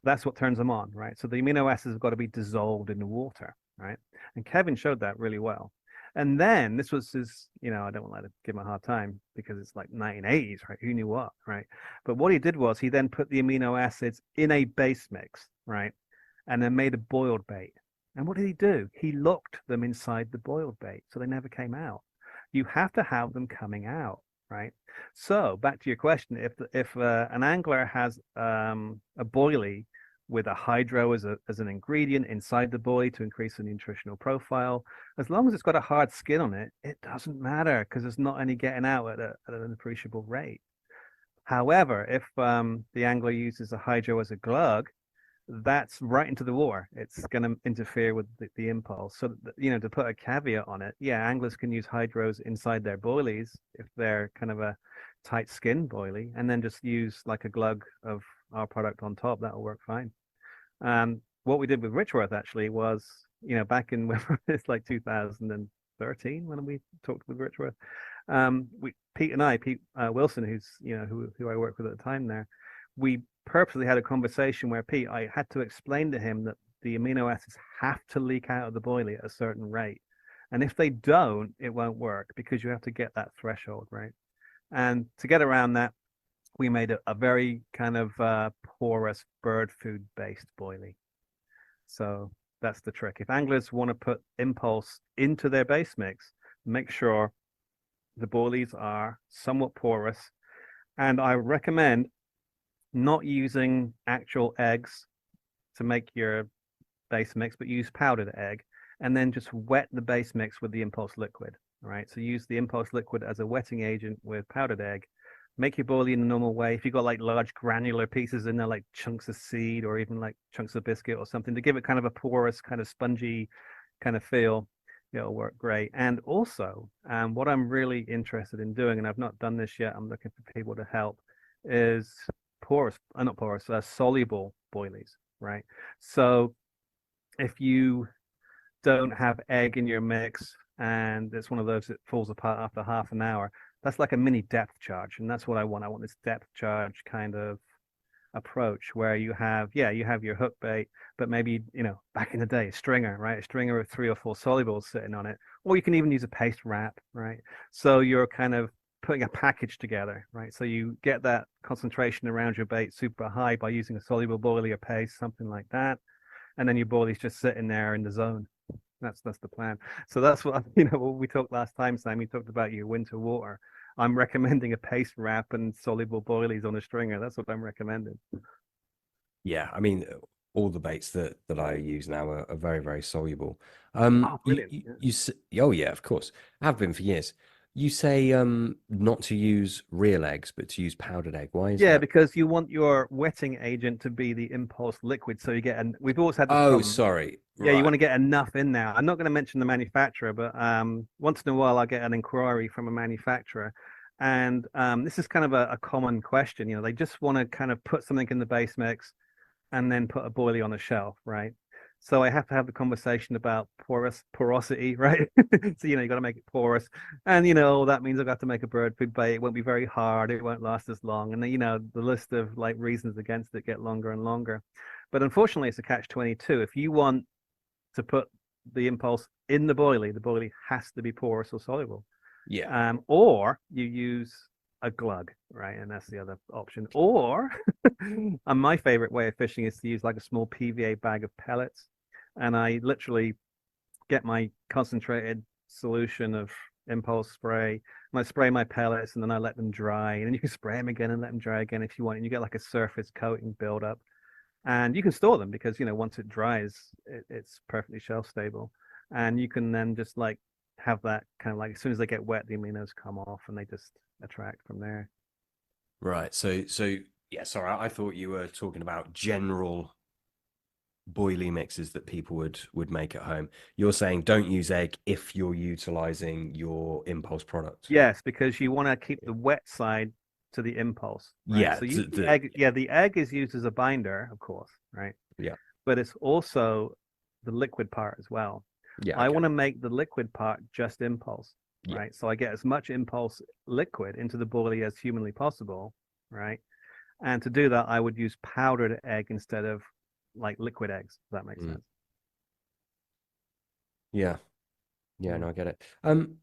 That's what turns them on, right? So the amino acids have got to be dissolved in the water, right? And Kevin showed that really well. And then this was his, I don't want to give him a hard time because it's like 1980s, right? Who knew what, right? But what he did was he then put the amino acids in a base mix, right? And then made a boiled bait. And what did he do? He locked them inside the boiled bait so they never came out. You have to have them coming out, right? So back to your question, if an angler has a boilie with a hydro as an ingredient inside the buoy to increase the nutritional profile, as long as it's got a hard skin on it, it doesn't matter because there's not any getting out at an appreciable rate. However, if the angler uses a hydro as a glug, that's right into the water. It's going to interfere with the impulse. So, to put a caveat on it, yeah, anglers can use hydros inside their boilies if they're kind of a tight skin boilie, and then just use like a glug of our product on top. That'll work fine. What we did with Richworth actually was, back in it's like 2013 when we talked with Richworth. Pete Wilson, who's who I worked with at the time there, we purposely had a conversation where I had to explain to him that the amino acids have to leak out of the boilie at a certain rate. And if they don't, it won't work because you have to get that threshold, right? And to get around that, we made a very kind of porous bird food based boilie. So that's the trick. If anglers want to put impulse into their base mix, make sure the boilies are somewhat porous. And I recommend not using actual eggs to make your base mix, but use powdered egg and then just wet the base mix with the impulse liquid. All right. So use the impulse liquid as a wetting agent with powdered egg. Make your boilie in the normal way. If you've got like large granular pieces in there, like chunks of seed or even like chunks of biscuit or something, to give it kind of a porous, kind of spongy kind of feel, it'll work great. And also, what I'm really interested in doing, and I've not done this yet, I'm looking for people to help, is not porous, soluble boilies, right? So if you don't have egg in your mix and it's one of those that falls apart after half an hour, that's like a mini depth charge. And that's what I want. I want this depth charge kind of approach where you have your hook bait, but maybe, back in the day, a stringer, right? A stringer with 3 or 4 solubles sitting on it, or you can even use a paste wrap, right? So you're kind of putting a package together, right? So you get that concentration around your bait super high by using a soluble boilie or paste, something like that. And then your boilie's just sitting there in the zone. That's the plan. So that's what what we talked last time, Sam. You talked about your winter water. I'm recommending a paste wrap and soluble boilies on a stringer. That's what I'm recommending. Yeah, I mean, all the baits that I use now are very, very soluble. Oh, brilliant. Yeah. Oh yeah, of course, have been for years. You say not to use real eggs, but to use powdered egg. Why is Yeah, that? because you want your wetting agent to be the impulse liquid. So you get, and we've always had this Oh, problem. sorry. Yeah, you Right. want to get enough in there. I'm not going to mention the manufacturer, but once in a while I get an inquiry from a manufacturer. And this is kind of a common question. They just want to kind of put something in the base mix and then put a boilie on a shelf, right? So I have to have the conversation about porosity, right? So you got to make it porous, and that means I've got to make a bird food bait. It won't be very hard. It won't last as long, and then the list of like reasons against it get longer and longer. But unfortunately, it's a catch-22. If you want to put the impulse in the boilie has to be porous or soluble. Yeah. Or you use a glug, right? And that's the other option. Or, and my favorite way of fishing is to use like a small PVA bag of pellets. And I literally get my concentrated solution of impulse spray and I spray my pellets and then I let them dry. And then you can spray them again and let them dry again if you want. And you get like a surface coating buildup. And you can store them because, once it dries, it's perfectly shelf stable. And you can then just like have that kind of like as soon as they get wet, the aminos come off and they just attract from there. Right. So yeah, sorry, I thought you were talking about general boilie mixes that people would make at home. You're saying don't use egg if you're utilizing your impulse product. Yes, because you want to keep the wet side to the impulse, right? Yeah, So use the egg. Yeah, the egg is used as a binder, of course, right? yeah, But it's also the liquid part as well. yeah, I okay. want to make the liquid part just impulse, Yeah. right? So I get as much impulse liquid into the boilie as humanly possible, right? And to do that, I would use powdered egg instead of like liquid eggs. If that makes Mm. sense. Yeah. Yeah, Mm. no, I get it. And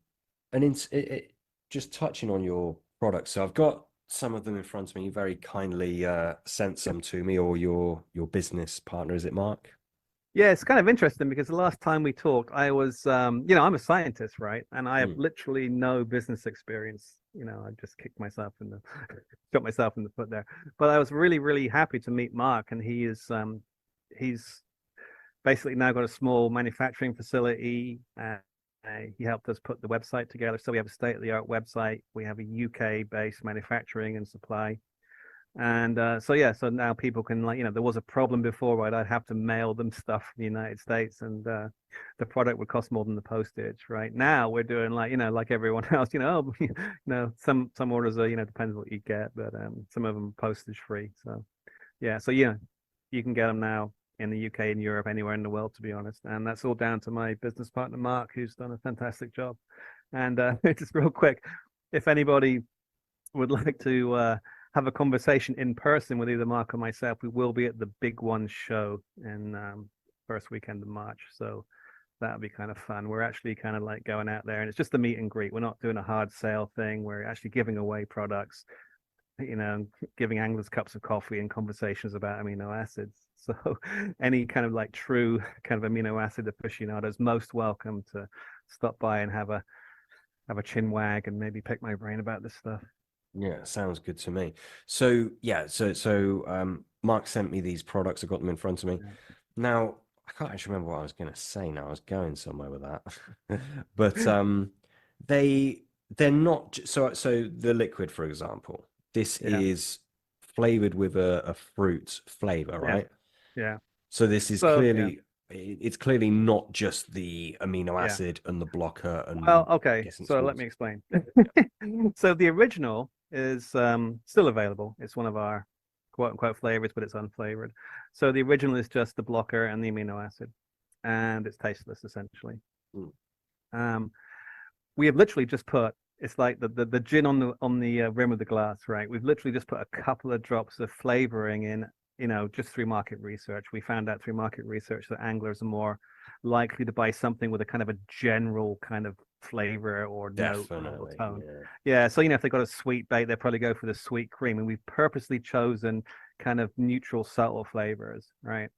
just touching on your products, so I've got some of them in front of me. You very kindly sent some to me, or your business partner, is it Mark? Yeah, it's kind of interesting because the last time we talked, I was, I'm a scientist, right? And I have Mm. literally no business experience. I just kicked myself in the, shot myself in the foot there. But I was really, really happy to meet Mark, and he's basically now got a small manufacturing facility. He helped us put the website together. So we have a state-of-the-art website. We have a UK-based manufacturing and supply. And so now people can there was a problem before, right? I'd have to mail them stuff from the United States, and the product would cost more than the postage, right? Now we're doing like everyone else, some orders are depends what you get, but some of them are postage free. So you can get them now in the UK and Europe, anywhere in the world, to be honest. And that's all down to my business partner Mark, who's done a fantastic job. And just real quick, if anybody would like to have a conversation in person with either Mark or myself, we will be at the Big One show in first weekend of March. So that'll be kind of fun. We're actually kind of like going out there, and it's just a meet and greet. We're not doing a hard sale thing. We're actually giving away products, giving anglers cups of coffee and conversations about amino acids. So any kind of like true kind of amino acid aficionados most welcome to stop by and have a chin wag and maybe pick my brain about this stuff. Yeah, sounds good to me. So yeah, Mark sent me these products. I got them in front of me. Yeah. Now I can't actually remember what I was going to say. Now I was going somewhere with that, but they they're not so the liquid, for example. This Yeah. is flavored with a fruit flavor, Yeah. right? Yeah. So this is So yeah. clearly it's clearly not just the amino Yeah. acid and the blocker Well, and okay. guessing So let sweets. me explain. So the original is still available. It's one of our quote unquote flavors, but it's unflavored. So the original is just the blocker and the amino acid, and it's tasteless essentially. Mm. Um, we have literally just put it's like the gin on the rim of the glass, right? We've literally just put a couple of drops of flavoring in, just through market research. We found out through market research that anglers are more likely to buy something with a kind of a general kind of flavor or note or Definitely, tone. yeah. Yeah, so if they've got a sweet bait, they'll probably go for the sweet cream, and we've purposely chosen kind of neutral, subtle flavors, right?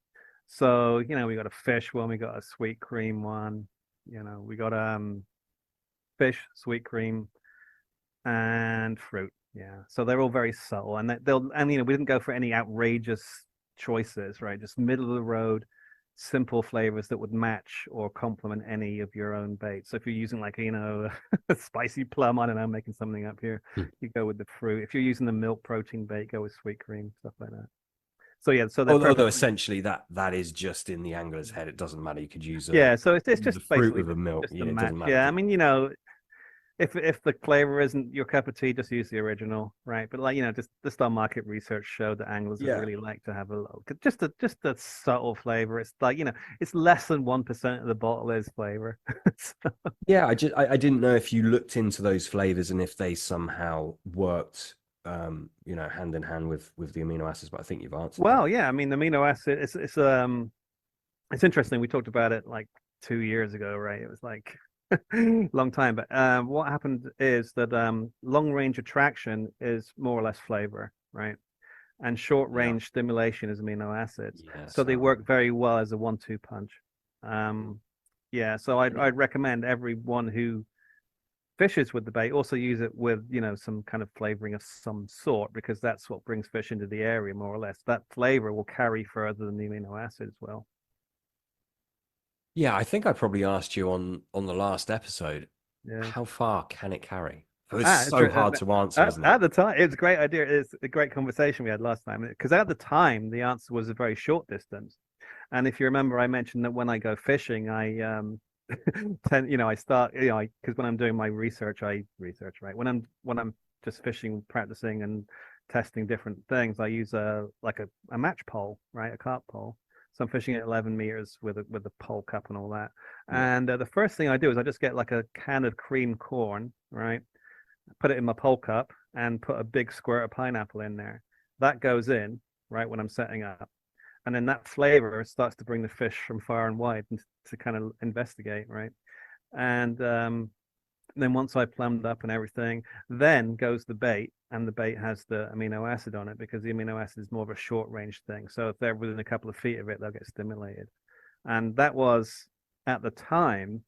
So we got a fish one, we got a sweet cream one, we got fish, sweet cream, and fruit. Yeah. So they're all very subtle, and we didn't go for any outrageous choices, right? Just middle of the road, simple flavors that would match or complement any of your own bait. So if you're using like, a spicy plum, I don't know, I'm making something up here, Hmm. you go with the fruit. If you're using the milk protein bait, go with sweet cream, stuff like that. So yeah, so they're Although perfectly. essentially that is just in the angler's head. It doesn't matter. You could use Yeah, so it's just the fruit basically with a milk. just a Yeah, it match. doesn't matter. Yeah, I mean, if the flavor isn't your cup of tea, just use the original, right? But like just our market research showed that anglers would Yeah. really like to have a little, just a subtle flavor. It's like it's less than 1% of the bottle is flavor. So, Yeah, I didn't know if you looked into those flavors and if they somehow worked hand in hand with the amino acids, but I think you've answered that. well, yeah, I mean, the amino acid. It's interesting. We talked about it like 2 years ago, right? It was like long time. But what happened is that long range attraction is more or less flavor, right? And short Yeah. range stimulation is amino acids. So Yes. they work very well as a 1-2 punch. Um, yeah, so I'd recommend everyone who fishes with the bait also use it with some kind of flavoring of some sort, because that's what brings fish into the area more or less. That flavor will carry further than the amino acid as well. Yeah, I think I probably asked you on the last episode, Yeah. how far can it carry? It was Ah, so hard to answer, wasn't it? at the time, it was a great idea. It's a great conversation we had last time, because at the time the answer was a very short distance. And if you remember, I mentioned that when I go fishing, I I start, because when I'm doing my research, I research, right? When I'm just fishing, practicing and testing different things, I use a match pole, right? A carp pole. So I'm fishing at 11 meters with a pole cup and all that. Yeah. And the first thing I do is I just get like a can of cream corn, right? Put it in my pole cup and put a big squirt of pineapple in there. That goes in, right, when I'm setting up. And then that flavor starts to bring the fish from far and wide to kind of investigate, right? And then once I plumbed up and everything, then goes the bait, and the bait has the amino acid on it, because the amino acid is more of a short range thing. So if they're within a couple of feet of it, they'll get stimulated. And that was at the time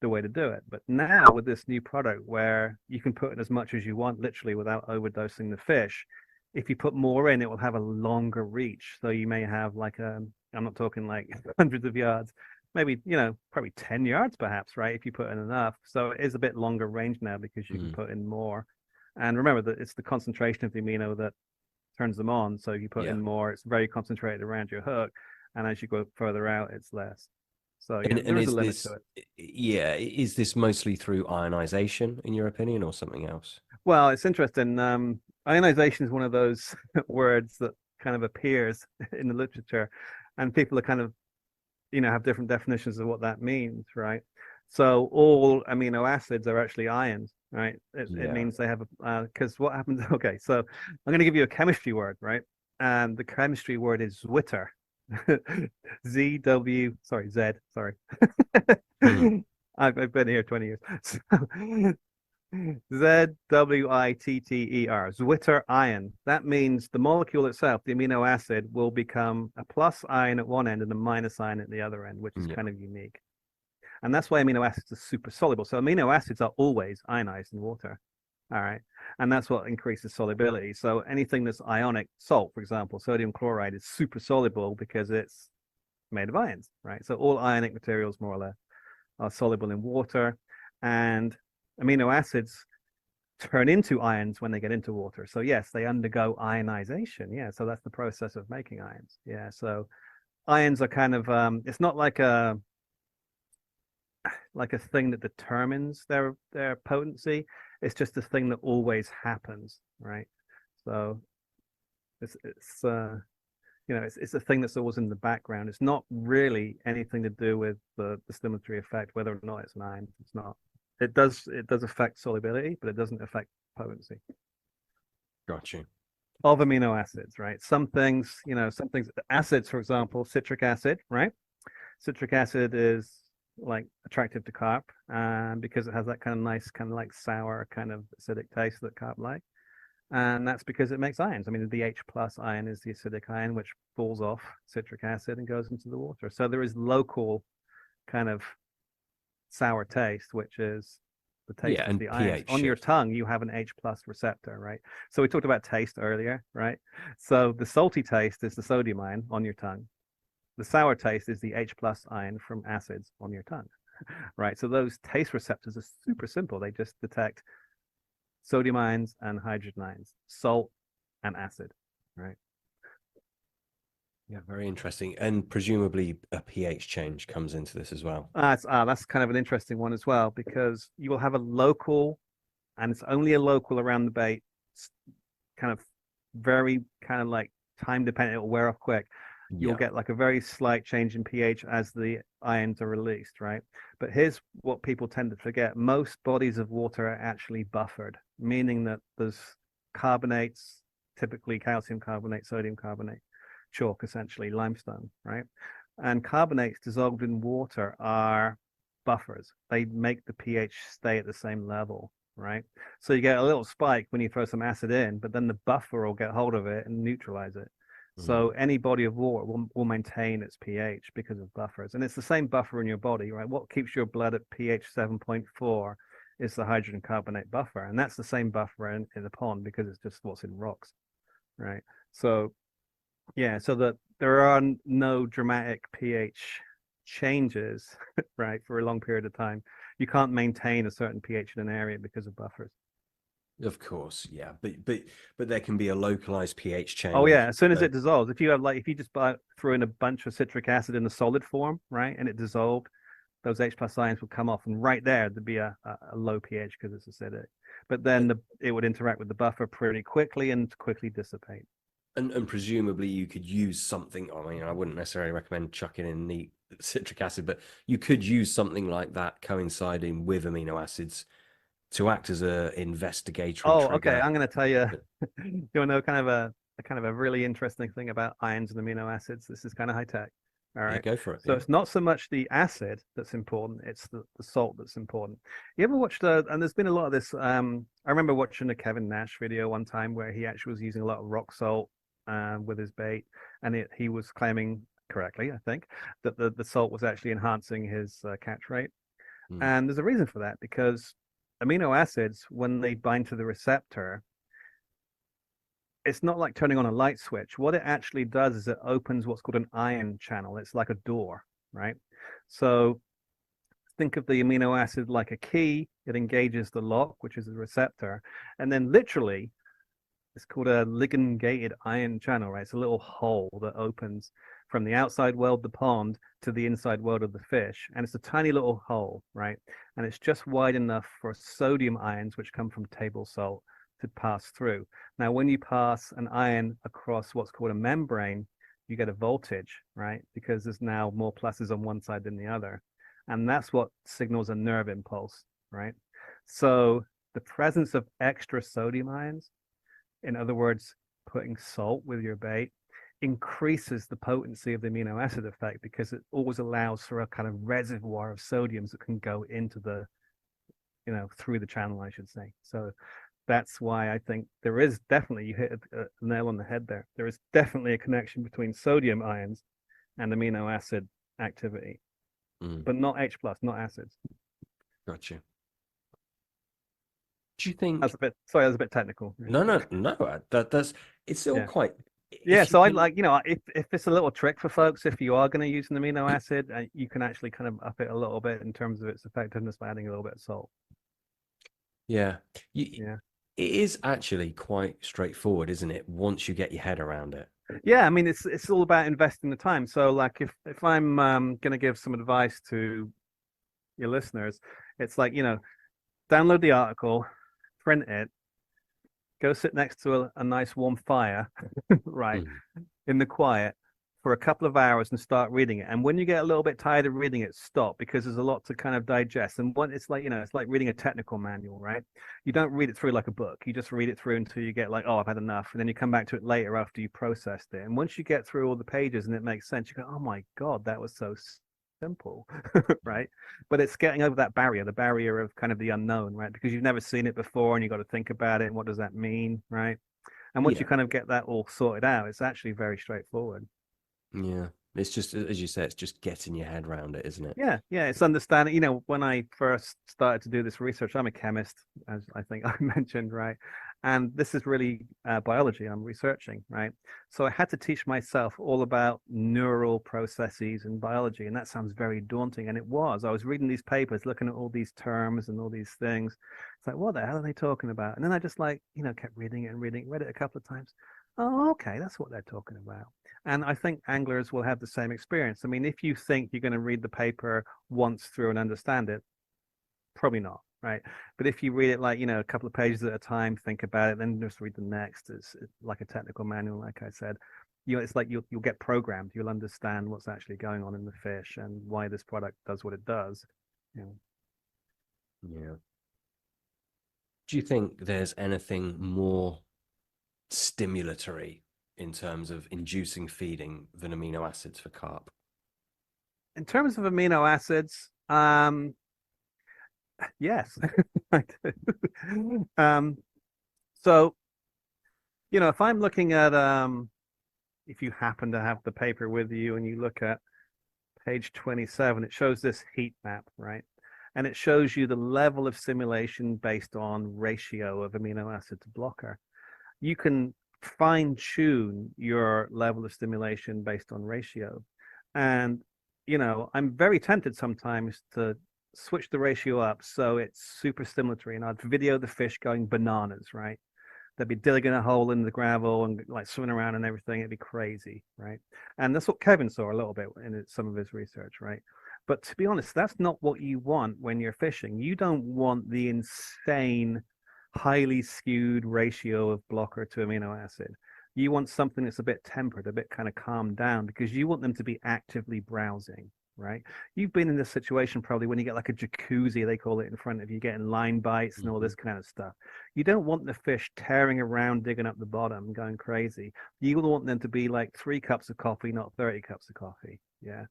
the way to do it. But now with this new product where you can put in as much as you want, literally without overdosing the fish, if you put more in, it will have a longer reach. So you may have like I'm not talking like hundreds of yards, maybe, probably 10 yards perhaps, right? If you put in enough. So it is a bit longer range now because you can Mm. put in more. And remember that it's the concentration of the amino that turns them on. So if you put Yeah. in more, it's very concentrated around your hook. And as you go further out, it's less. So yeah, And there is a is limit to this, it. yeah, is this mostly through ionization, in your opinion, or something else? Well, it's interesting. Ionization is one of those words that kind of appears in the literature, and people are kind of, have different definitions of what that means, right? So all amino acids are actually ions, right? It Yeah. means they have because what happens? Okay, so I'm going to give you a chemistry word, right? And the chemistry word is Zwitter. Z, sorry. Hmm. I've been here 20 years. So, Zwitter, Zwitter ion. That means the molecule itself, the amino acid, will become a plus ion at one end and a minus ion at the other end, which is Yeah. kind of unique. And that's why amino acids are super soluble. So amino acids are always ionized in water. All right. And that's what increases solubility. So anything that's ionic, salt, for example, sodium chloride is super soluble because it's made of ions, right? So all ionic materials more or less are soluble in water. And amino acids turn into ions when they get into water. So yes, they undergo ionization. Yeah. So that's the process of making ions. Yeah. So ions are kind of it's not like a thing that determines their potency. It's just a thing that always happens, right? So it's it's a thing that's always in the background. It's not really anything to do with the stimulatory effect, whether or not it's an ion. It's not. It does affect solubility, but it doesn't affect potency Got you. of amino acids, right? Some things, acids, for example, citric acid, right? Citric acid is like attractive to carp because it has that kind of nice, kind of like sour, kind of acidic taste that carp like. And that's because it makes ions. I mean, the H plus ion is the acidic ion, which falls off citric acid and goes into the water. So there is local kind of sour taste, which is the taste Yeah, of and the ions. pH On your shift. tongue, you have an H plus receptor, right? So we talked about taste earlier, right? So the salty taste is the sodium ion on your tongue. The sour taste is the H plus ion from acids on your tongue, right? So those taste receptors are super simple. They just detect sodium ions and hydrogen ions, salt and acid, right? Yeah, very interesting. And presumably a pH change comes into this as well. That's kind of an interesting one as well because you will have a local, and it's only a local around the bait, kind of very kind of like time dependent. It'll wear off quick. You'll Yeah. get like a very slight change in pH as the ions are released, right? But here's what people tend to forget. Most bodies of water are actually buffered, meaning that there's carbonates, typically calcium carbonate, sodium carbonate, chalk, essentially limestone, right? And carbonates dissolved in water are buffers. They make the pH stay at the same level, right? So you get a little spike when you throw some acid in, but then the buffer will get hold of it and neutralize it. So Mm. any body of water will maintain its pH because of buffers. And it's the same buffer in your body, right? What keeps your blood at pH 7.4 is the hydrogen carbonate buffer. And that's the same buffer in the pond because it's just what's in rocks, right? So yeah, so that there are no dramatic pH changes, right, for a long period of time. You can't maintain a certain pH in an area because of buffers. Of course, yeah. But there can be a localized pH Oh change. yeah, as soon as it dissolves, if you just threw in a bunch of citric acid in a solid form, right, and it dissolved, those H plus ions would come off, and right there there'd be a low pH because it's acidic. But then it would interact with the buffer pretty quickly and quickly dissipate. And presumably you could use something. I mean, I wouldn't necessarily recommend chucking in the citric acid, but you could use something like that coinciding with amino acids to act as a investigatory Oh, okay. trigger. I'm going to tell you, you want to know kind of a really interesting thing about ions and amino acids. This is kind of high tech. All Yeah, right. go for it. So Yeah. it's not so much the acid that's important, it's the salt that's important. You ever watched and there's been a lot of this. I remember watching a Kevin Nash video one time where he actually was using a lot of rock salt with his bait, and he was claiming correctly, I think, that the salt was actually enhancing his catch rate. Mm. And there's a reason for that because amino acids, when they bind to the receptor, it's not like turning on a light switch. What it actually does is it opens what's called an ion channel. It's like a door, right? So think of the amino acid like a key. It engages the lock, which is the receptor. And then literally, it's called a ligand gated ion channel, right? It's a little hole that opens from the outside world, the pond, to the inside world of the fish. And it's a tiny little hole, right? And it's just wide enough for sodium ions, which come from table salt, to pass through. Now, when you pass an ion across what's called a membrane, you get a voltage, right? Because there's now more pluses on one side than the other. And that's what signals a nerve impulse, right? So the presence of extra sodium ions, in other words, putting salt with your bait, increases the potency of the amino acid effect because it always allows for a kind of reservoir of sodiums that can go into the, through the channel, I should say. So that's why I think there is definitely, you hit a nail on the head there. There is definitely a connection between sodium ions and amino acid activity, but not H plus, not acids. Gotcha. Do you think That's a bit, sorry, that's a bit technical. no, that's it's still Yeah. quite Yeah, if you so I can like, if it's a little trick for folks, if you are going to use an amino acid, you can actually kind of up it a little bit in terms of its effectiveness by adding a little bit of salt. yeah. Yeah. It is actually quite straightforward, isn't it? Once you get your head around it. Yeah, I mean it's all about investing the time. So like if I'm going to give some advice to your listeners, it's like, download the article, print it, go sit next to a nice warm fire, right, Mm. in the quiet for a couple of hours and start reading it. And when you get a little bit tired of reading it, stop because there's a lot to kind of digest. And when it's like, it's like reading a technical manual, right? You don't read it through like a book. You just read it through until you get like, oh, I've had enough. And then you come back to it later after you processed it. And once you get through all the pages and it makes sense, you go, oh my God, that was so simple, right? But it's getting over that barrier, the barrier of kind of the unknown, right? Because you've never seen it before and you've got to think about it. And what does that mean, right? And once you Yeah. kind of get that all sorted out, it's actually very straightforward. Yeah. It's just as you say, it's just getting your head around it, isn't it? Yeah, it's understanding. When I first started to do this research, I'm a chemist, as I think I mentioned, right? And this is really biology I'm researching, right? So I had to teach myself all about neural processes in biology, and that sounds very daunting. And it was. I was reading these papers, looking at all these terms and all these things. It's like, what the hell are they talking about? And then I just kept reading it and reading, read it a couple of times. Oh, okay, that's what they're talking about. And I think anglers will have the same experience. I mean, if you think you're going to read the paper once through and understand it, probably not, right? But if you read it like, a couple of pages at a time, think about it, then just read the next. It's like a technical manual, like I said. It's like you'll get programmed. You'll understand what's actually going on in the fish and why this product does what it does. You know. Yeah. Do you think there's anything more stimulatory in terms of inducing feeding than amino acids for carp? In terms of amino acids, yes, I do. So, if I'm looking at if you happen to have the paper with you and you look at page 27, it shows this heat map, right? And it shows you the level of stimulation based on ratio of amino acid to blocker. You can fine tune your level of stimulation based on ratio. And, I'm very tempted sometimes to switch the ratio up so it's super stimulatory and I'd video the fish going bananas, right? They'd be digging a hole in the gravel and like swimming around and everything. It'd be crazy, right? And that's what Kevin saw a little bit in some of his research, right? But to be honest, that's not what you want when you're fishing. You don't want the insane, highly skewed ratio of blocker to amino acid. You want something that's a bit tempered, a bit kind of calmed down, because you want them to be actively browsing, right? You've been in this situation probably when you get like a jacuzzi, they call it, in front of you, getting line bites and all this kind of stuff. You don't want the fish tearing around, digging up the bottom, going crazy. You want them to be like 3 cups of coffee, not 30 cups of coffee. Yeah.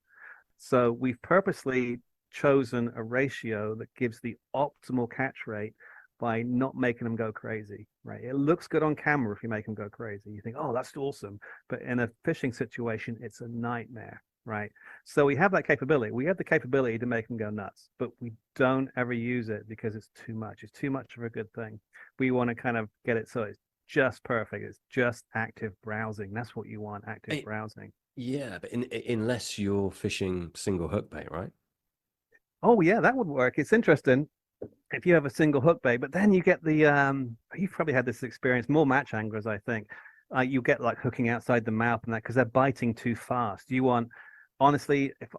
So we've purposely chosen a ratio that gives the optimal catch rate by not making them go crazy, right? It looks good on camera if you make them go crazy. You think, oh, that's awesome. But in a fishing situation, it's a nightmare, right? So we have that capability. We have the capability to make them go nuts, but we don't ever use it because it's too much. It's too much of a good thing. We want to kind of get it so it's just perfect. It's just active browsing. That's what you want, active browsing. Yeah, but unless you're fishing single hook bait, right? Oh yeah, that would work. It's interesting if you have a single hook bait, but then you get the you've probably had this experience, more match anglers, I think. You get like hooking outside the mouth and that because they're biting too fast. You want, honestly, if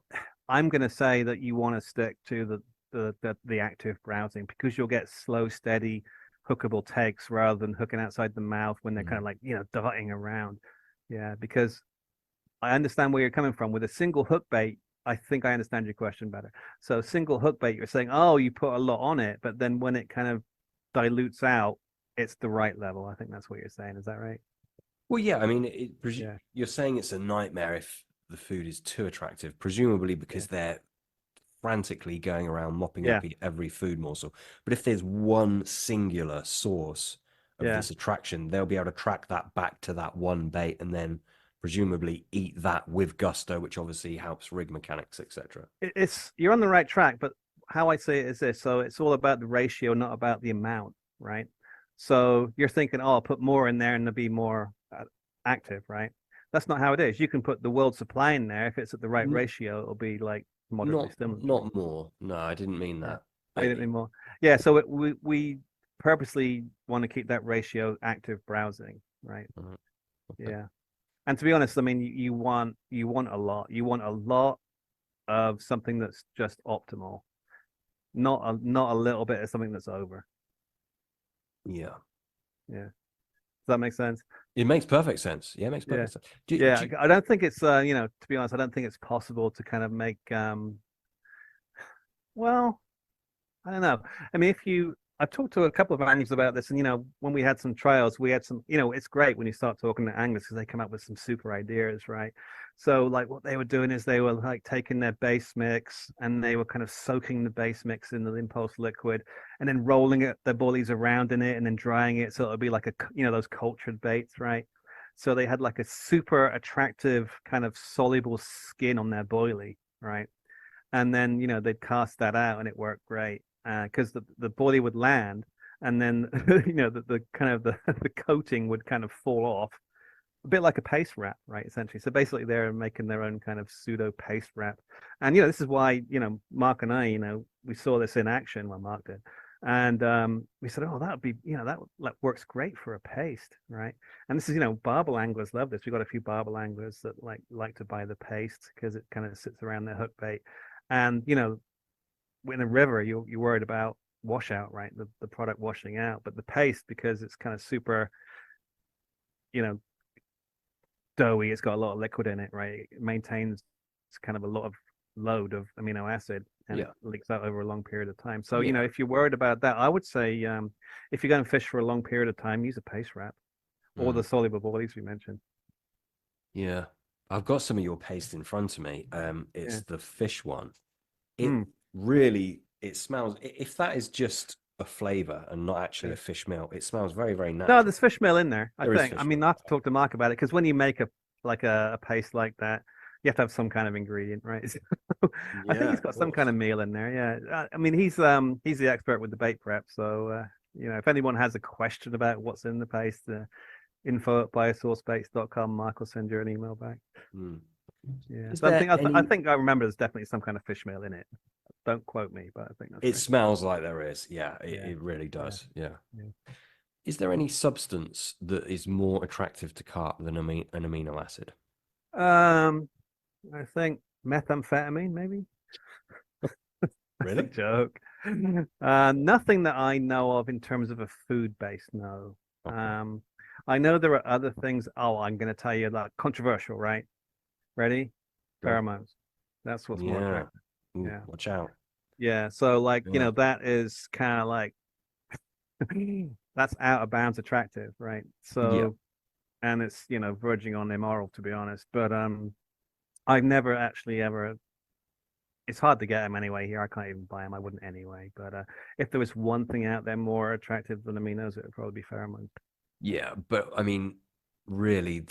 I'm going to say that you want to stick to the active browsing because you'll get slow, steady, hookable takes rather than hooking outside the mouth when they're kind of like darting around. Yeah, because I understand where you're coming from with a single hook bait. I think I understand your question better. So single hook bait, you're saying, oh, you put a lot on it, but then when it kind of dilutes out, it's the right level. I think that's what you're saying. Is that right? Well, yeah, I mean, Yeah, you're saying it's a nightmare if the food is too attractive, presumably yeah, because they're frantically going around mopping yeah, up every food morsel. But if there's one singular source of yeah. this attraction, they'll be able to track that back to that one bait and then presumably eat that with gusto, which obviously helps rig mechanics, etc. It's you're on the right track, but how I say it is this: so it's all about the ratio, not about the amount, right? So you're thinking, oh, I'll put more in there and they'll be more active, right? That's not how it is. You can put the world supply in there. If it's at the right ratio, it'll be like moderately stimulatory. Not more. No, I didn't mean Yeah, that. I didn't mean more. Yeah, so we purposely want to keep that ratio active browsing, right? Mhm. Okay. Yeah. And to be honest, I mean, you want a lot. You want a lot of something that's just optimal, not a little bit of something that's over. Yeah. Yeah. Does that make sense? It makes perfect sense. Yeah, it makes Yeah. perfect sense. Yeah. I don't think it's to be honest, I don't think it's possible to kind of make well, I don't know. I mean, if you, I've talked to a couple of anglers about this, and when we had some trials, we had some. It's great when you start talking to anglers because they come up with some super ideas, right? So, like, what they were doing is they were like taking their base mix and they were kind of soaking the base mix in the impulse liquid, and then rolling it, their bullies around in it, and then drying it, so it would be like those cultured baits, right? So they had like a super attractive kind of soluble skin on their boilie, right? And then they'd cast that out and it worked great because the body would land and then the kind of the coating would kind of fall off a bit like a paste wrap, right? Essentially, so basically they're making their own kind of pseudo paste wrap. And this is why Mark and I, we saw this in action. Well, Mark did. And we said, oh, that would be, that works great for a paste, right? And this is, barbel anglers love this. We've got a few barbel anglers that like to buy the paste because it kind of sits around their hook bait. And in a river, you're worried about washout, right? The product washing out, but the paste, because it's kind of super, you know, doughy, it's got a lot of liquid in it, right? It maintains kind of a lot of load of amino acid and it Yeah. leaks out over a long period of time. So, Yeah. if you're worried about that, I would say if you're going to fish for a long period of time, use a paste wrap or the Mm. soluble boilies we mentioned. Yeah. I've got some of your paste in front of me. Yeah. It's the fish one. It Mm. really it smells. If that is just a flavor and not actually Yeah. a fish meal, it smells very, very No, natural. there's fish meal in there, I There is think. I fish mean, meal. I have to talk to Mark about it because when you make a paste like that, you have to have some kind of ingredient, right? So I think Yeah, he's of got some kind course. of meal in there. Yeah. I mean, he's the expert with the bait prep. So if anyone has a question about what's in the paste, info@biosourcebaits.com, Mark will send you an email back. Mm. Yeah. Is So there I any? think I remember there's definitely some kind of fish meal in it. Don't quote me, but I think that's It right. smells like there is. Yeah, Yeah. it really Yeah. does. Yeah. Yeah. Is there any substance that is more attractive to carp than an amino acid? I think methamphetamine, maybe. That's a Really? joke. Nothing that I know of in terms of a food base, no. Okay. I know there are other things. Oh, I'm going to tell you that controversial, right? Ready? Go for Pheromones. That's it. what's more Yeah. attractive. Ooh, Yeah. watch out. Yeah. So, like, Yeah. that is kind of like that's out of bounds attractive, right? Yeah. So, and it's, verging on immoral, to be honest. But I've never actually ever it's hard to get them anyway here. I can't even buy them. I wouldn't anyway. But if there was one thing out there more attractive than aminos, it would probably be pheromones. Yeah. But I mean, really,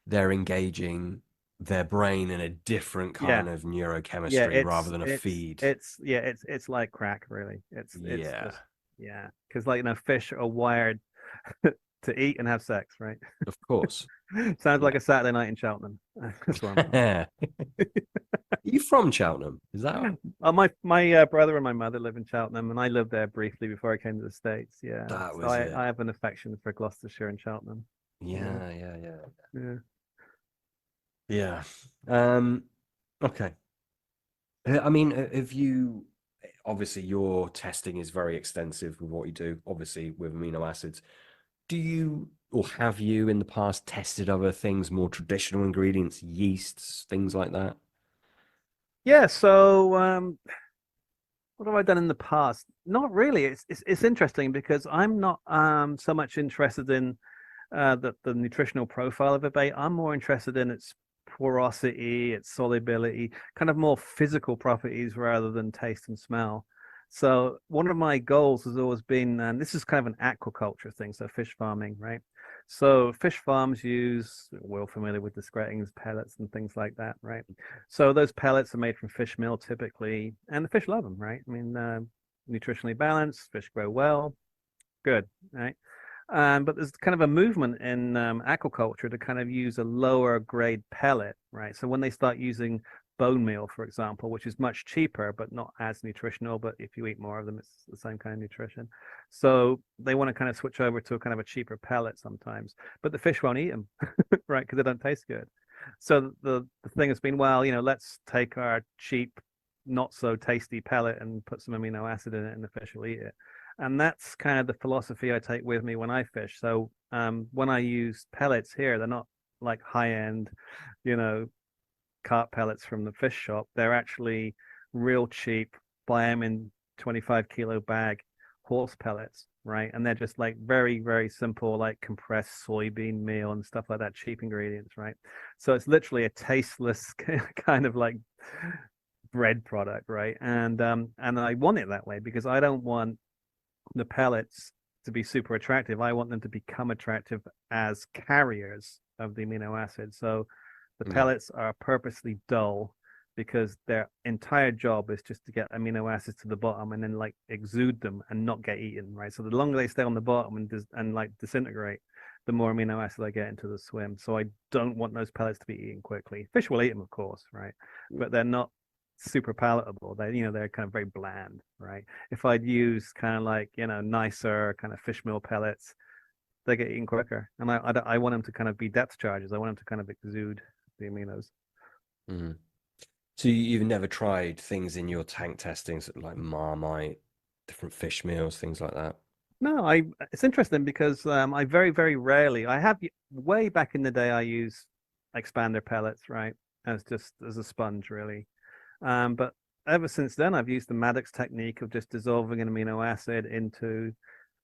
they're engaging their brain in a different Yeah, kind of yeah. neurochemistry rather than a feed. It's like crack, really. It's Yeah. just yeah, because like fish are wired to eat and have sex, right? Of course. Sounds like Yeah. a Saturday night in Cheltenham. That's where I'm from. Are you from Cheltenham? Is that My brother and my mother live in Cheltenham, and I lived there briefly before I came to the States. Yeah, that so was I it? have an affection for Gloucestershire and Cheltenham. Yeah, Yeah, yeah, yeah. yeah. Yeah. Um, okay. I mean, have you obviously your testing is very extensive with what you do, obviously with amino acids. Do you or have you in the past tested other things, more traditional ingredients, yeasts, things like that? Yeah, so what have I done in the past? Not really. It's interesting because I'm not so much interested in the nutritional profile of a bait. I'm more interested in its porosity, its solubility, kind of more physical properties rather than taste and smell. So one of my goals has always been, and this is kind of an aquaculture thing, so fish farming, right? So fish farms use, we're all familiar with the gratings, pellets, and things like that, right? So those pellets are made from fish meal typically, and the fish love them, right? I mean, nutritionally balanced, fish grow well, good, right? But there's kind of a movement in aquaculture to kind of use a lower grade pellet, right? So when they start using bone meal, for example, which is much cheaper but not as nutritional, but if you eat more of them, it's the same kind of nutrition. So they want to kind of switch over to a kind of a cheaper pellet sometimes, but the fish won't eat them, right? Because they don't taste good. So the thing has been, well, let's take our cheap, not so tasty pellet and put some amino acid in it, and the fish will eat it. And that's kind of the philosophy I take with me when I fish. So when I use pellets here, they're not like high end, you know, carp pellets from the fish shop. They're actually real cheap, buy them in 25-kilo bag horse pellets, right? And they're just like very, very simple, like compressed soybean meal and stuff like that, cheap ingredients, right? So it's literally a tasteless kind of like bread product, right? And I want it that way because I don't want the pellets to be super attractive. I want them to become attractive as carriers of the amino acid. So the pellets are purposely dull because their entire job is just to get amino acids to the bottom and then like exude them and not get eaten, right? So the longer they stay on the bottom and like disintegrate, the more amino acid I get into the swim. So I don't want those pellets to be eaten quickly. Fish will eat them, of course, right? But they're not super palatable. They're kind of very bland, right? If I'd use kind of like nicer kind of fish meal pellets, they get eaten quicker. And I want them to kind of be depth charges. I want them to kind of exude the aminos. Mm. So you've never tried things in your tank testing, sort of like Marmite, different fish meals, things like that? No, it's interesting because I very, very rarely, I have way back in the day, I use expander pellets, right? As a sponge, really. But ever since then, I've used the Maddox technique of just dissolving an amino acid into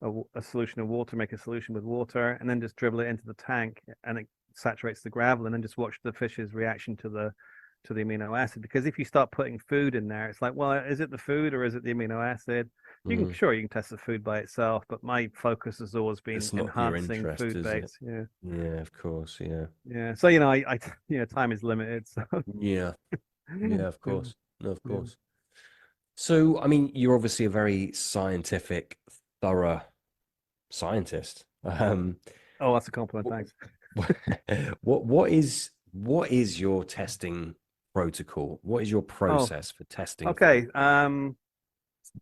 a solution of water, make a solution with water, and then just dribble it into the tank, and it saturates the gravel, and then just watch the fish's reaction to the amino acid. Because if you start putting food in there, it's like, well, is it the food or is it the amino acid? You can test the food by itself, but my focus has always been It's not your enhancing interest, food is it? baits. Yeah, Yeah, of course. Yeah. yeah. So I time is limited. So Yeah. Yeah, of yeah, course. No, of yeah. course. So, I mean, you're obviously a very scientific, thorough scientist. Oh, that's a compliment. What, Thanks. what is your testing protocol? What is your Oh, process for testing things? okay.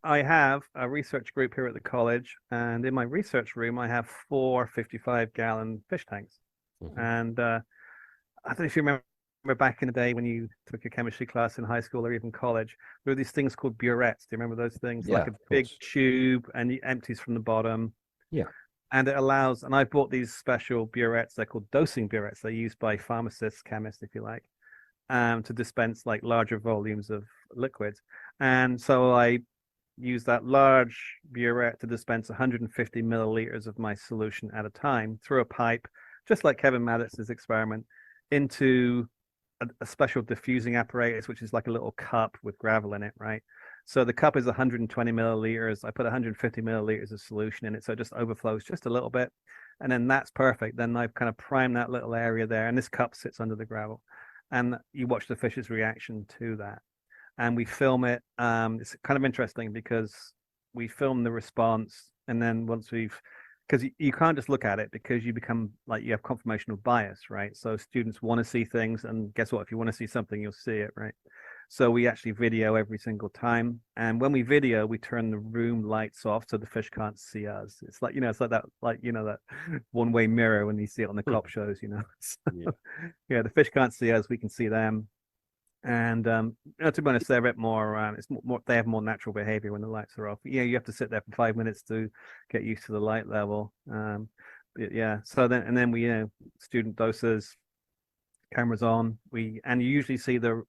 I have a research group here at the college, and in my research room, I have four 55-gallon fish tanks. Hmm. And I don't know if you remember back in the day when you took a chemistry class in high school or even college, there were these things called burettes. Do you remember those things? Yeah, Like a of big course. tube, and it empties from the bottom. Yeah. And it allows, and I bought these special burettes. They're called dosing burettes. They're used by pharmacists, chemists, if you like, to dispense like larger volumes of liquids. And so I use that large burette to dispense 150 milliliters of my solution at a time through a pipe, just like Kevin Maddox's experiment, into a special diffusing apparatus, which is like a little cup with gravel in it, right? So the cup is 120 milliliters. I put 150 milliliters of solution in it, so it just overflows just a little bit. And then that's perfect. Then I've kind of primed that little area there, and this cup sits under the gravel. And you watch the fish's reaction to that, and we film it. It's kind of interesting because we film the response, and then once because you can't just look at it because you become like you have confirmational bias, right? So students want to see things, and guess what? If you want to see something, you'll see it, right? So we actually video every single time, and when we video, we turn the room lights off so the fish can't see us. It's like it's like that, that one-way mirror when you see it on the cop shows, Yeah. So, yeah, the fish can't see us, we can see them. And to be honest, they're a bit more. It's more. They have more natural behavior when the lights are off. Yeah, you have to sit there for 5 minutes to get used to the light level. Yeah. So then we, student doses, cameras on. You usually see the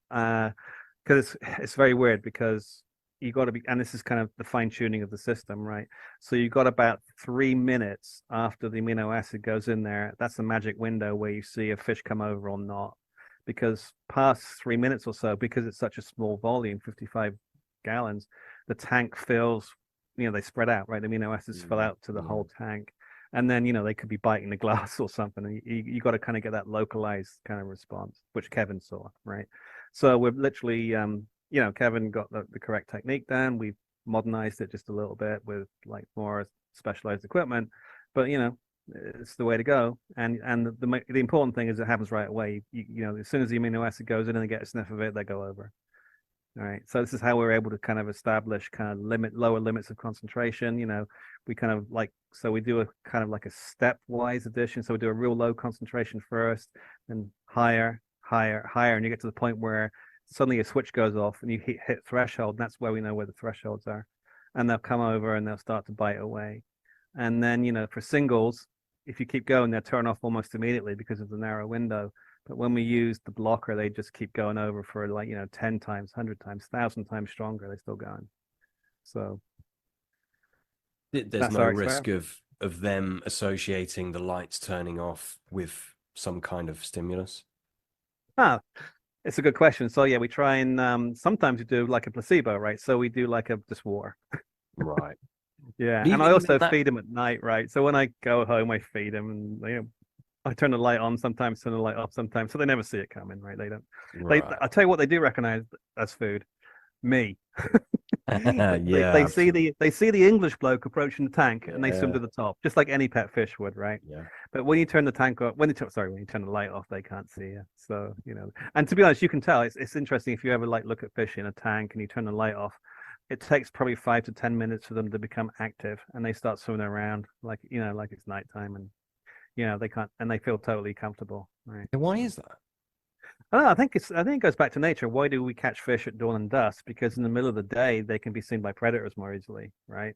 because it's very weird because you got to be, and this is kind of the fine tuning of the system, right? So you got about 3 minutes after the amino acid goes in there. That's the magic window where you see a fish come over or not, because past 3 minutes or so, because it's such a small volume, 55 gallons, the tank fills. They spread out, right? The amino acids fill out to the whole tank, and then they could be biting the glass or something. And you got to kind of get that localized kind of response, which Kevin saw, right? So we've literally Kevin got the correct technique down. We've modernized it just a little bit with like more specialized equipment, but it's the way to go. And the important thing is it happens right away. As soon as the amino acid goes in and they get a sniff of it, they go over. All right. So this is how we're able to kind of establish kind of lower limits of concentration. We kind of so we do a kind of like a stepwise addition. So we do a real low concentration first, then higher, higher, higher, and you get to the point where suddenly a switch goes off and you hit threshold. And that's where we know where the thresholds are, and they'll come over and they'll start to bite away. And then for singles, if you keep going, they'll turn off almost immediately because of the narrow window. But when we use the blocker, they just keep going over for 10 times, 100 times, 1,000 times stronger. They're still going. So There's no risk of them associating the lights turning off with some kind of stimulus. It's a good question. So yeah, we try and sometimes we do like a placebo, right? So we do like a just water. Right. Yeah, and I also feed them at night, right? So when I go home, I feed them, and I turn the light on sometimes, turn the light off sometimes, so they never see it coming, right? They don't. Right. I tell you what, they do recognize as food. Me. They Yeah. see the English bloke approaching the tank, and they swim to Yeah. the top, just like any pet fish would, right? Yeah. But when you turn the tank off, when you turn the light off, they can't see you. So and to be honest, you can tell. It's interesting if you ever look at fish in a tank and you turn the light off. It takes probably 5 to 10 minutes for them to become active, and they start swimming around like it's nighttime, and they can't, and they feel totally comfortable, right? And why is that? I don't know, I think it goes back to nature. Why do we catch fish at dawn and dusk? Because in the middle of the day they can be seen by predators more easily, right?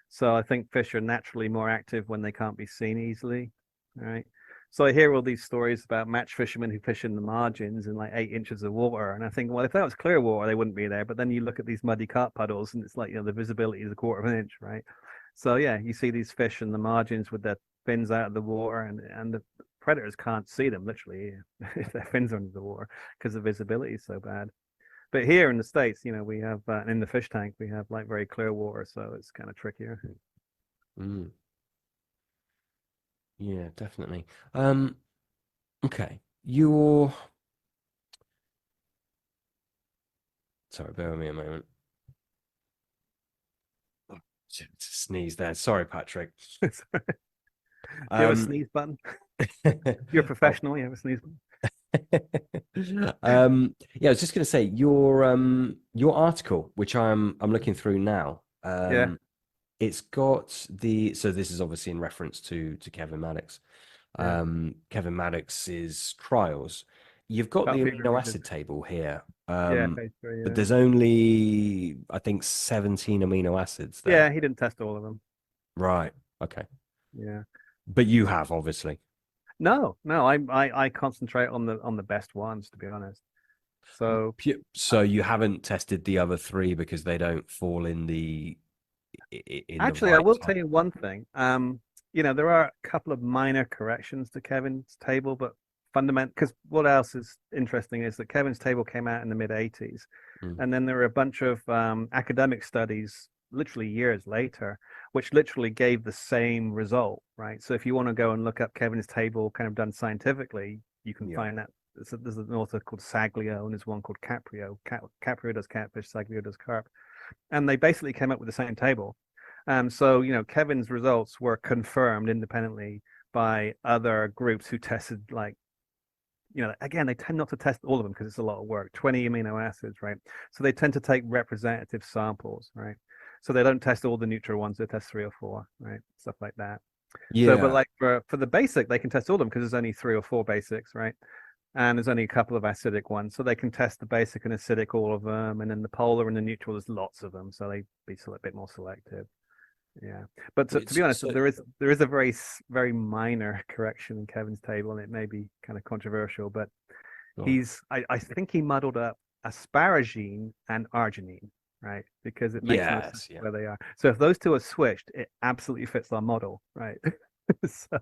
So I think fish are naturally more active when they can't be seen easily, right? So I hear all these stories about match fishermen who fish in the margins in 8 inches of water, and I think, well, if that was clear water, they wouldn't be there. But then you look at these muddy carp puddles, and it's the visibility is a quarter of an inch, right? So yeah, you see these fish in the margins with their fins out of the water, and the predators can't see them literally if their fins are under the water because the visibility is so bad. But here in the States, we have in the fish tank we have very clear water, so it's kind of trickier. Mm. Yeah, definitely. Okay. Sorry, bear with me a moment. Oh, sneeze there. Sorry, Patrick. Do you have a sneeze button? You're a professional. You have a sneeze button. Yeah, I was just going to say your article, which I'm looking through now. Yeah. It's got so this is obviously in reference to Kevin Maddox. Yeah. Kevin Maddox's trials. You've got Got the fever amino region. acid table here. Yeah, phase 3, But yeah. there's only, I think, 17 amino acids there. Yeah, he didn't test all of them. Right. Okay. Yeah. But you have, obviously. No, I concentrate on the best ones, to be honest. So So you haven't tested the other three because they don't fall in the actually, I right will type. tell you one thing. There are a couple of minor corrections to Kevin's table, but fundamental, because what else is interesting is that Kevin's table came out in the mid 80s, Mm. and then there are a bunch of academic studies literally years later which literally gave the same result, right? So if you want to go and look up Kevin's table kind of done scientifically, you can Yeah. find that there's an author called Saglio and there's one called Caprio. Caprio does catfish, Saglio does carp, and they basically came up with the same table. So Kevin's results were confirmed independently by other groups who tested again, they tend not to test all of them because it's a lot of work, 20 amino acids, right? So they tend to take representative samples, right? So they don't test all the neutral ones, they test 3 or 4, right? Stuff like that. So, but Yeah. for the basic, they can test all of them because there's only 3 or 4 basics, right? And there's only a couple of acidic ones. So they can test the basic and acidic, all of them. And then the polar and the neutral, there's lots of them. So they be a bit more selective. Yeah, but to be honest, So, there is a very minor correction in Kevin's table, and it may be kind of controversial, but oh, I think he muddled up asparagine and arginine. right? Because it makes no sense Yes, yeah. where they are. So if those two are switched, it absolutely fits our model, right? So,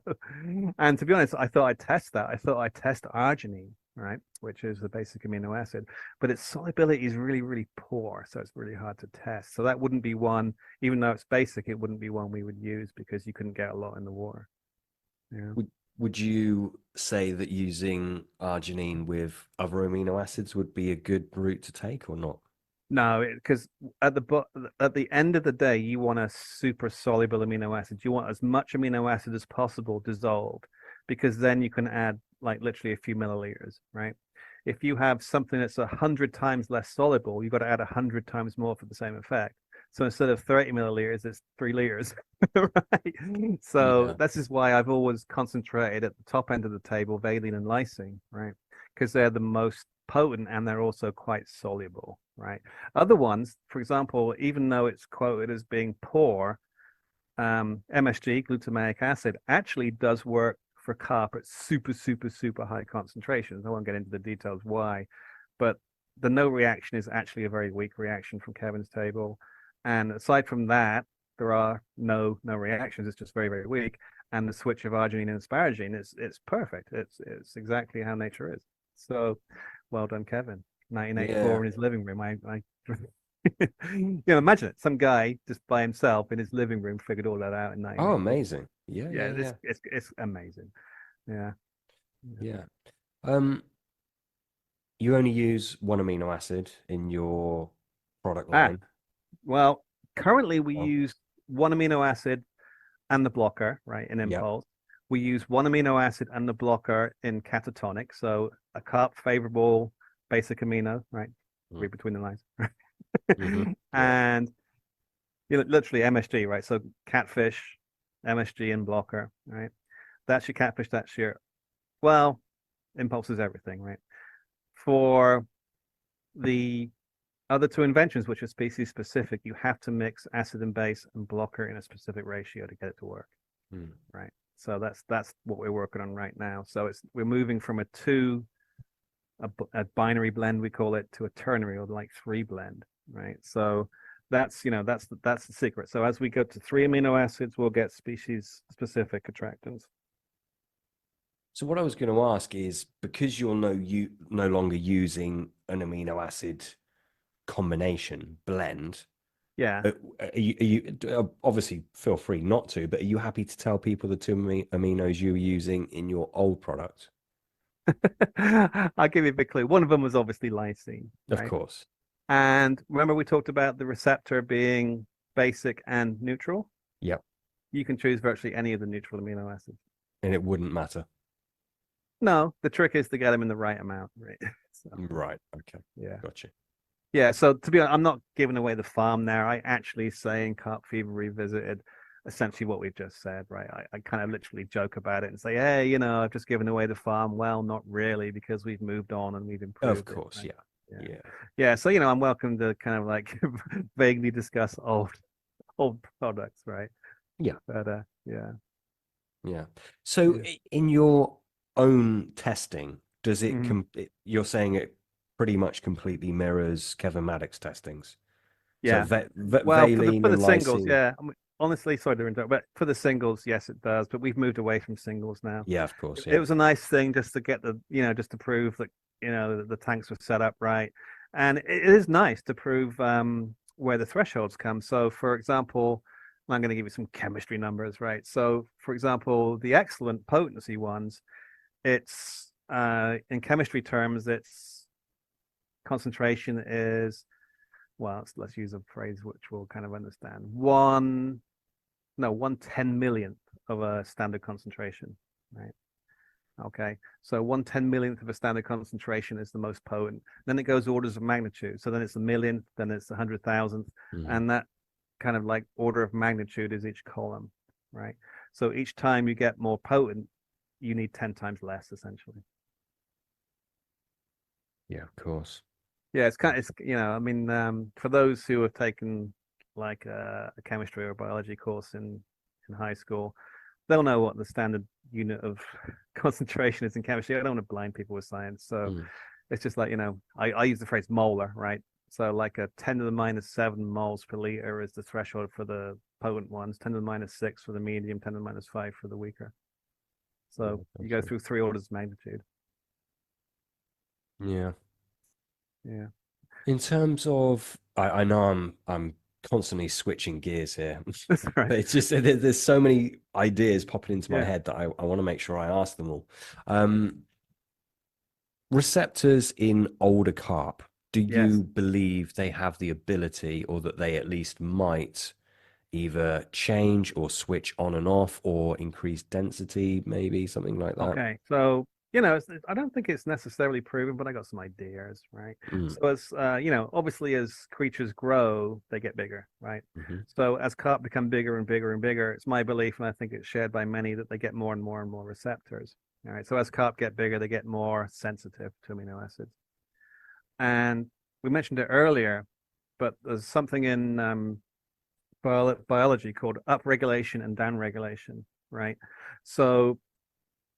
and to be honest, I thought I'd test that. I thought I'd test arginine, right, which is the basic amino acid, but its solubility is really, really poor, so it's really hard to test. So that wouldn't be one, even though it's basic, it wouldn't be one we would use because you couldn't get a lot in the water. Yeah. Would you say that using arginine with other amino acids would be a good route to take or not? No, because at the end of the day, you want a super soluble amino acid. You want as much amino acid as possible dissolved, because then you can add like literally a few milliliters, right? If you have something that's 100 times less soluble, you've got to add 100 times more for the same effect. So instead of 30 milliliters, it's 3 liters, right? So Yeah. this is why I've always concentrated at the top end of the table, valine and lysine, right? Because they're the most potent and they're also quite soluble, right? Other ones, for example, even though it's quoted as being poor, MSG, glutamic acid, actually does work for carp at super, super, super high concentrations. I won't get into the details why, but the no reaction is actually a very weak reaction from Kevin's table. And aside from that, there are no reactions. It's just very, very weak. And the switch of arginine and asparagine it's perfect. It's exactly how nature is. So well done, Kevin. 1984 Yeah. in his living room. Imagine it. Some guy just by himself in his living room figured all that out in Oh, 1984. amazing. Yeah, Yeah, yeah, yeah. it's amazing. Yeah. Yeah. Yeah. Um, you only use one amino acid in your product Ah, line. well, currently we Oh, use one amino acid and the blocker, right, in yep. impulse. We use one amino acid and the blocker in catatonic. So a carb favorable basic amino, right? Mm. Read between the lines. Hmm. Yeah. And literally MSG, right? So catfish, MSG, and blocker, right? That's your catfish. That's your well, impulse is everything, right? For the other two inventions, which are species specific, you have to mix acid and base and blocker in a specific ratio to get it to work, Mm. right? So that's what we're working on right now. So we're moving from a binary blend we call it to a ternary or like three blend, right? So that's the secret. So as we go to three amino acids, we'll get species specific attractants. So what I was going to ask is because you no longer using an amino acid combination blend, Yeah. obviously feel free not to, but are you happy to tell people the two aminos you were using in your old product? I'll give you a big clue. One of them was obviously lysine, Of right? course. And remember we talked about the receptor being basic and neutral? Yep. You can choose virtually any of the neutral amino acids. And it wouldn't matter. No, the trick is to get them in the right amount, right? So, Right. Okay. yeah. Gotcha. Yeah, so to be honest, I'm not giving away the farm there. I actually say in Carp Fever Revisited essentially what we've just said, right? I kind of literally joke about it and say, hey, I've just given away the farm. Well, not really, because we've moved on and we've Of improved it, course. right? Yeah. Yeah. Yeah. Yeah. So, I'm welcome to kind of like vaguely discuss old products, right? Yeah. But yeah. Yeah. So Yeah. in your own testing, does it Mhm. you're saying it pretty much completely mirrors Kevin Maddox's testings? So Yeah. Well, for the valine for the and singles, lysine. yeah. I mean, honestly, sorry to interrupt, but for the singles, yes, it does. But we've moved away from singles now. Yeah, of course. It Yeah. was a nice thing just to get just to prove that the tanks were set up right, and it is nice to prove where the thresholds come. So, for example, I'm going to give you some chemistry numbers, right? So, for example, the excellent potency ones, it's in chemistry terms, its concentration is well, let's use a phrase which we'll kind of understand. 1/10 millionth of a standard concentration, right? Okay, so 1/10 millionth of a standard concentration is the most potent. Then it goes orders of magnitude. So then it's a millionth, then it's 100,000th, Mhm. and that kind of like order of magnitude is each column, right? So each time you get more potent, you need 10 times less essentially. Yeah, of course. Yeah, I mean, for those who have taken like a chemistry or a biology course in high school, they'll know what the standard unit of concentration is in chemistry. I don't want to blind people with science, so Mm. it's just like I use the phrase molar, right? So like a 10 to the minus 7 moles per liter is the threshold for the potent ones, 10 to the minus 6 for the medium, 10 to the minus 5 for the weaker. So you go through 3 orders of magnitude. Yeah. Yeah. In terms of, I know I'm constantly switching gears here, That's right. but it's just there's so many ideas popping into my Yeah. head that I want to make sure I ask them all. Receptors in older carp, do Yes. you believe they have the ability, or that they at least might either change or switch on and off, or increase density, maybe something like that? Okay. So, I don't think it's necessarily proven, but I got some ideas, right? Mm, So as obviously as creatures grow, they get bigger, right? hmm So as carp become bigger and bigger and bigger, it's my belief, and I think it's shared by many, that they get more and more and more receptors. All right. So as carp get bigger, they get more sensitive to amino acids. And we mentioned it earlier, but there's something in biology called upregulation and downregulation, right? So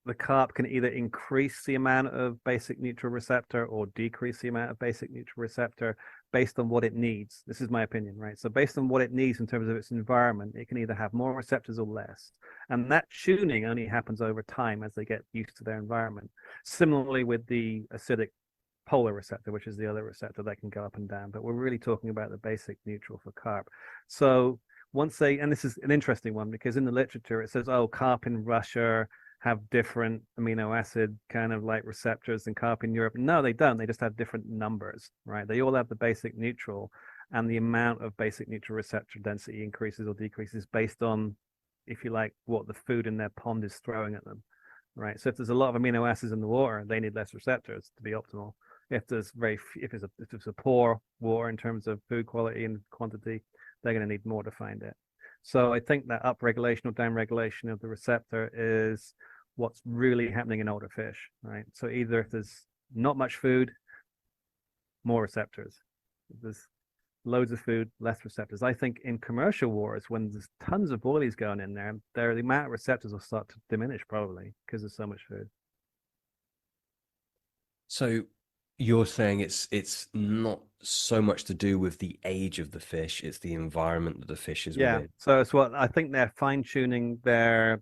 the carp can either increase the amount of basic neutral receptor or decrease the amount of basic neutral receptor based on what it needs. This is my opinion, right? So based on what it needs in terms of its environment, it can either have more receptors or less. And that tuning only happens over time as they get used to their environment. Similarly with the acidic polar receptor, which is the other receptor that can go up and down. But we're really talking about the basic neutral for carp. So once they, and this is an interesting one because in the literature it says, oh, carp in Russia have different amino acid kind of like receptors than carp in Europe. No, they don't. They just have different numbers, right? They all have the basic neutral, and the amount of basic neutral receptor density increases or decreases based on, if you like, what the food in their pond is throwing at them, right? So if there's a lot of amino acids in the water, they need less receptors to be optimal. If it's a poor water in terms of food quality and quantity, they're going to need more to find it. So I think that upregulation or downregulation of the receptor is what's really happening in older fish, right? So either if there's not much food, more receptors. If there's loads of food, less receptors. I think in commercial waters, when there's tons of boilies going in there, the amount of receptors will start to diminish probably because there's so much food. So you're saying it's not so much to do with the age of the fish, it's the environment that the fish is Yeah. within. So it's what I think they're fine tuning their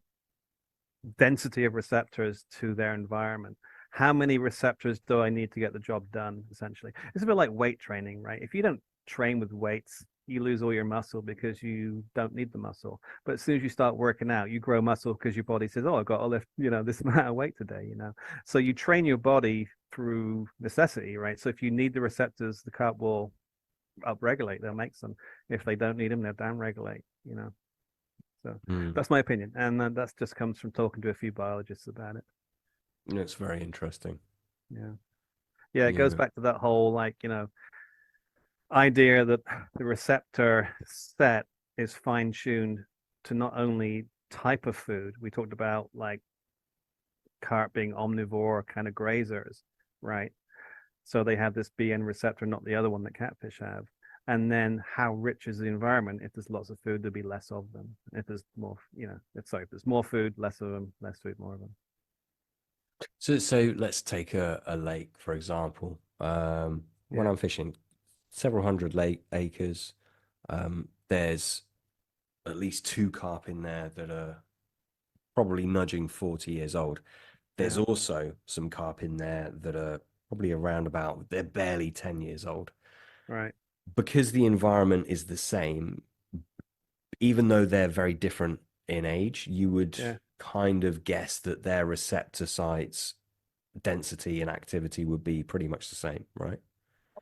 density of receptors to their environment. How many receptors do I need to get the job done? Essentially, it's a bit like weight training, right? If you don't train with weights, you lose all your muscle because you don't need the muscle. But as soon as you start working out, you grow muscle because your body says, "Oh, I've got to lift, this amount of weight today." So you train your body through necessity, right? So if you need the receptors, the carp will upregulate. They'll make some. If they don't need them, they'll downregulate. So Mm. that's my opinion, and that just comes from talking to a few biologists about it. It's very interesting. Yeah, yeah, it goes Yeah. back to that whole idea that the receptor set is fine tuned to not only type of food. We talked about like carp being omnivore kind of grazers, right? So they have this BN receptor, not the other one that catfish have. And then how rich is the environment? If there's lots of food, there'll be less of them. If there's more, if there's more food, less of them, less food, more of them. So let's take a lake, for example. When Yeah, I'm fishing several hundred lake acres, there's at least two carp in there that are probably nudging 40 years old. There's yeah, also some carp in there that are probably around about, they're barely 10 years old. right. Because the environment is the same, even though they're very different in age, you would Yeah. kind of guess that their receptor sites density and activity would be pretty much the same, right?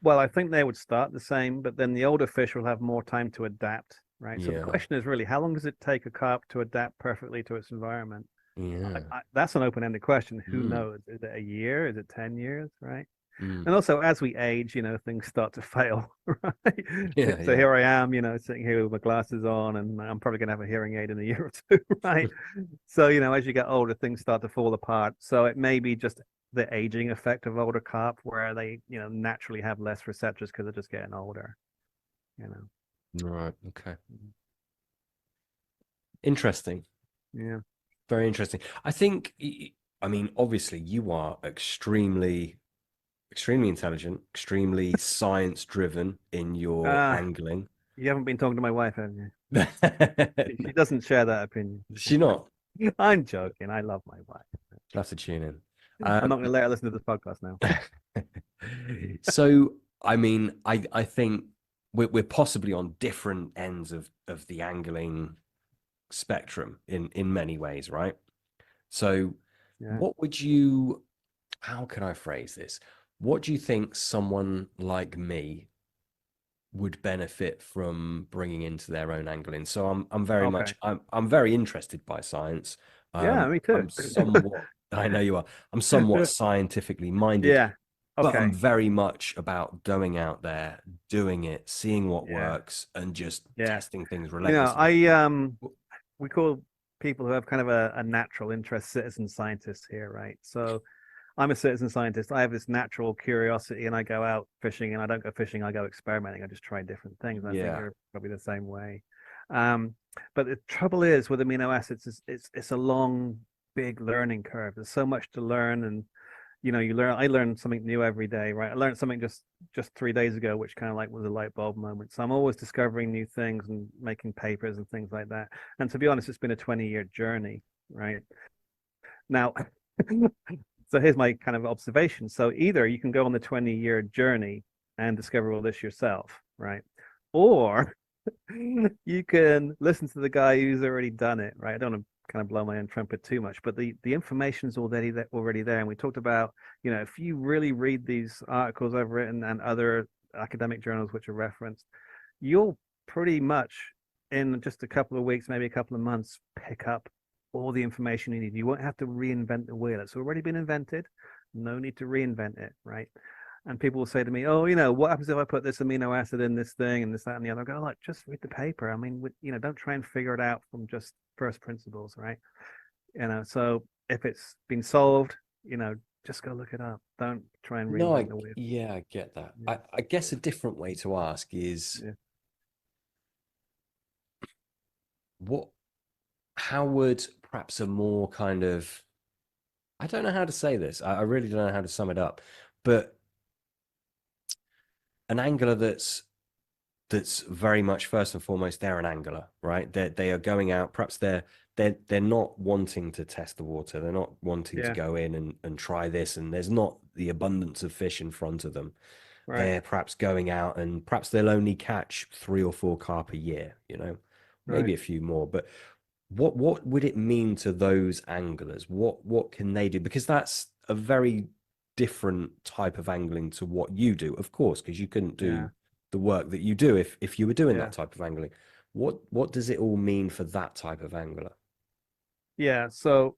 Well, I think they would start the same, but then the older fish will have more time to adapt, right? So the Yeah. question is really, how long does it take a carp to adapt perfectly to its environment? Yeah. That's an open-ended question. Who Mm, knows? Is it a year? Is it 10 years? Right? mm. And also, as we age, things start to fail, right? Yeah, So yeah. here I am, sitting here with my glasses on, and I'm probably going to have a hearing aid in a year or two, right? So, as you get older, things start to fall apart. So it may be just the aging effect of older carp where they, naturally have less receptors because they're just getting older, you know. Right. Okay. Interesting. Yeah. Very interesting. I think, I mean, obviously, you are extremely extremely intelligent, extremely science driven in your Ah, angling. you haven't been talking to my wife, have you? She Does doesn't share that opinion. she not? I'm joking. I love my wife. She'll have to tune in. I'm not going to let her listen to this podcast now. So, I mean, I think we're possibly on different ends of the angling spectrum in many ways, right? So, Yeah. what would you, how can I phrase this? What do you think someone like me would benefit from bringing into their own angling? So I'm very Okay. much I'm very interested by science. Yeah, me too. I'm somewhat I know you are. I'm somewhat scientifically minded, Yeah. but I'm Okay. very much about going out there, doing it, seeing what Yeah. works, and just Yeah. testing things You know, relentlessly. I we call people who have kind of a natural interest citizen scientists here, right? So I'm a citizen scientist. I have this natural curiosity and I go out fishing and I don't go fishing, I go experimenting. I just try different things. I think Yeah, you're probably the same way. Um, but the trouble is with amino acids is it's a long, big learning curve. There's so much to learn and you learn I learn something new every day, right? I learned something just 3 days ago, which kind of like was a light bulb moment. So I'm always discovering new things and making papers and things like that. And to be honest, it's been a 20-year journey, right? Now, so here's my kind of observation. So either you can go on the 20-year journey and discover all this yourself, right? Or you can listen to the guy who's already done it, right? I don't want to kind of blow my own trumpet too much, but the information's already there. And we talked about, if you really read these articles I've written and other academic journals which are referenced, you'll pretty much in just a couple of weeks, maybe a couple of months, pick up all the information you need. You won't have to reinvent the wheel. It's already been invented. No need to reinvent it, right? And people will say to me, "Oh, what happens if I put this amino acid in this thing and this, that, and the other?" I go, "Like, just read the paper. I mean, don't try and figure it out from just first principles, right? So if it's been solved, just go look it up. Don't try and no, reinvent the wheel." yeah, I get that. Yeah, I guess a different way to ask is yeah, what, how would perhaps a more kind of, I don't know how to say this. I really don't know how to sum it up, but an angler that's very much first and foremost they're an angler, right? They are going out. Perhaps they're not wanting to test the water. They're not wanting to yeah, go in and try this. And there's not the abundance of fish in front of them. right, They're perhaps going out and perhaps they'll only catch 3 or 4 carp a year. right. Maybe a few more, but what would it mean to those anglers? What can they do? Because that's a very different type of angling to what you do, of course, because you couldn't Yeah, do the work that you do if you were doing that yeah, type of angling. What does it all mean for that type of angler? yeah. So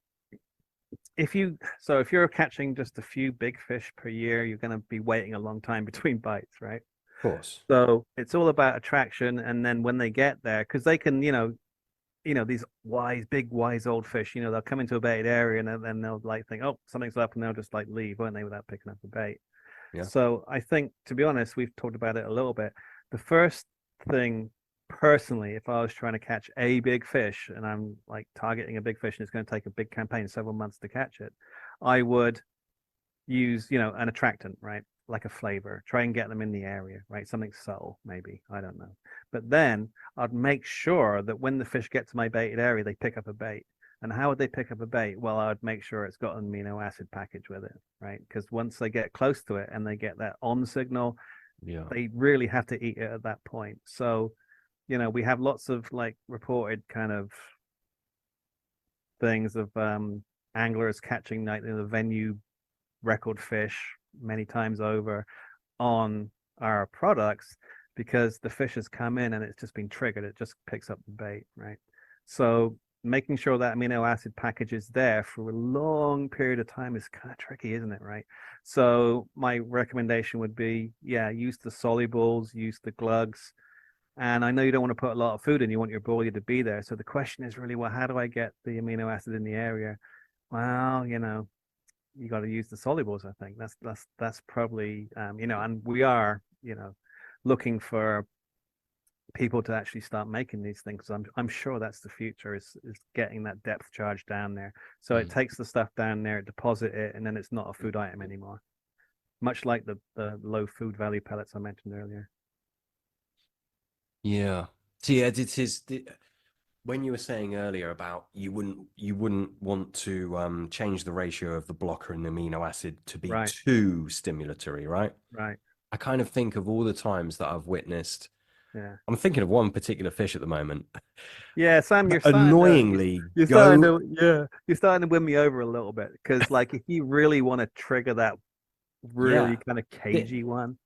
if you're catching just a few big fish per year, you're going to be waiting a long time between bites, right? Of course. So it's all about attraction, and then when they get there, because they can, these big wise old fish, they'll come into a baited area and then they'll like think, oh, something's up, and they'll just like leave, won't they, without picking up the bait. Yeah. So I think, to be honest, we've talked about it a little bit. The first thing, personally, if I was trying to catch a big fish and I'm like targeting a big fish and it's going to take a big campaign, several months to catch it, I would use, an attractant, right? Like a flavor, try and get them in the area, right? Something subtle, maybe. I don't know. But then I'd make sure that when the fish get to my baited area, they pick up a bait. And how would they pick up a bait? Well, I'd make sure it's got an amino acid package with it, right? Because once they get close to it and they get that on signal, Yeah. they really have to eat it at that point. So, we have lots of like reported kind of things of anglers catching like the venue record fish many times over on our products because the fish has come in and it's just been triggered. It just picks up the bait, right? So making sure that amino acid package is there for a long period of time is kind of tricky, isn't it? Right. So my recommendation would be, yeah, use the solubles, use the glugs. And I know you don't want to put a lot of food in, you want your boilie to be there. So the question is really, well, how do I get the amino acid in the area? Well, you got to use the solubles. I think that's probably and we are looking for people to actually start making these things. I'm sure that's the future is getting that depth charge down there. So it Mm. takes the stuff down there, deposit it, and then it's not a food item anymore. much like the low food value pellets I mentioned earlier. Yeah. So yeah, it is when you were saying earlier about you wouldn't want to change the ratio of the blocker and amino acid to be Right, too stimulatory, right? right. I kind of think of all the times that I've witnessed. Yeah. I'm thinking of one particular fish at the moment. Yeah, Sam, Annoyingly, you're starting go. to yeah, you're starting to win me over a little bit because like if you really want to trigger that really Yeah. kind of Th- cagey one,